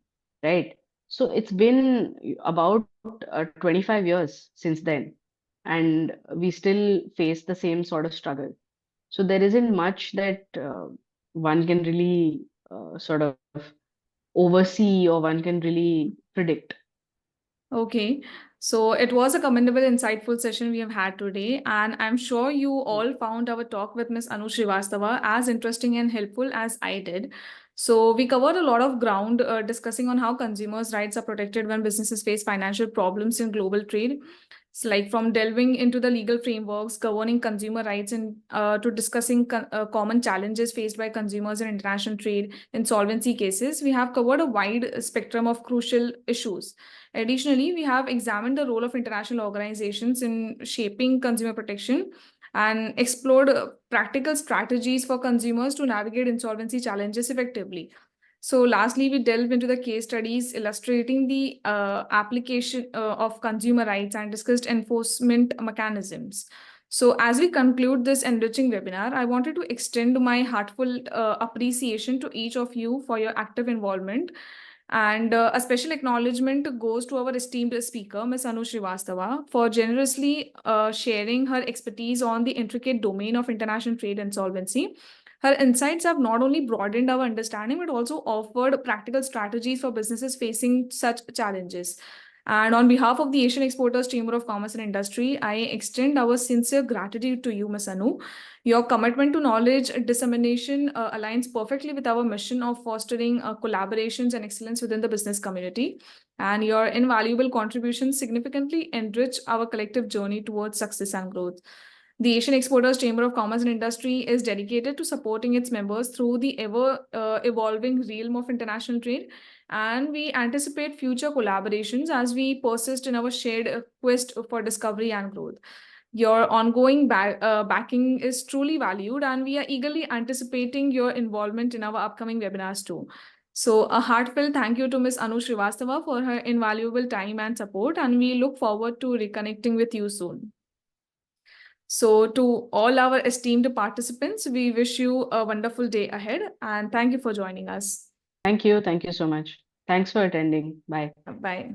S2: right? So it's been about 25 years since then, and we still face the same sort of struggle. So there isn't much that one can really sort of oversee, or one can really predict.
S1: Okay, so it was a commendable, insightful session we have had today, and I'm sure you all found our talk with Ms. Anu Srivastava as interesting and helpful as I did. So we covered a lot of ground discussing on how consumers' rights are protected when businesses face financial problems in global trade. It's like from delving into the legal frameworks governing consumer rights and to discussing common challenges faced by consumers in international trade insolvency cases, we have covered a wide spectrum of crucial issues. Additionally, we have examined the role of international organizations in shaping consumer protection and explored practical strategies for consumers to navigate insolvency challenges effectively. So, lastly, we delve into the case studies illustrating the application of consumer rights and discussed enforcement mechanisms. So, as we conclude this enriching webinar, I wanted to extend my heartfelt appreciation to each of you for your active involvement. And a special acknowledgement goes to our esteemed speaker, Ms. Anu Srivastava, for generously sharing her expertise on the intricate domain of international trade and solvency. Her insights have not only broadened our understanding, but also offered practical strategies for businesses facing such challenges. And on behalf of the Asian Exporters Chamber of Commerce and Industry, I extend our sincere gratitude to you, Ms. Anu. Your commitment to knowledge dissemination aligns perfectly with our mission of fostering collaborations and excellence within the business community. And your invaluable contributions significantly enrich our collective journey towards success and growth. The Asian Exporters Chamber of Commerce and Industry is dedicated to supporting its members through the ever evolving realm of international trade. And we anticipate future collaborations as we persist in our shared quest for discovery and growth. Your ongoing backing is truly valued, and we are eagerly anticipating your involvement in our upcoming webinars too. So, a heartfelt thank you to Ms. Anu Srivastava for her invaluable time and support, and we look forward to reconnecting with you soon. So, to all our esteemed participants, we wish you a wonderful day ahead, and thank you for joining us.
S2: Thank you so much. Thanks for attending. Bye.
S1: Bye.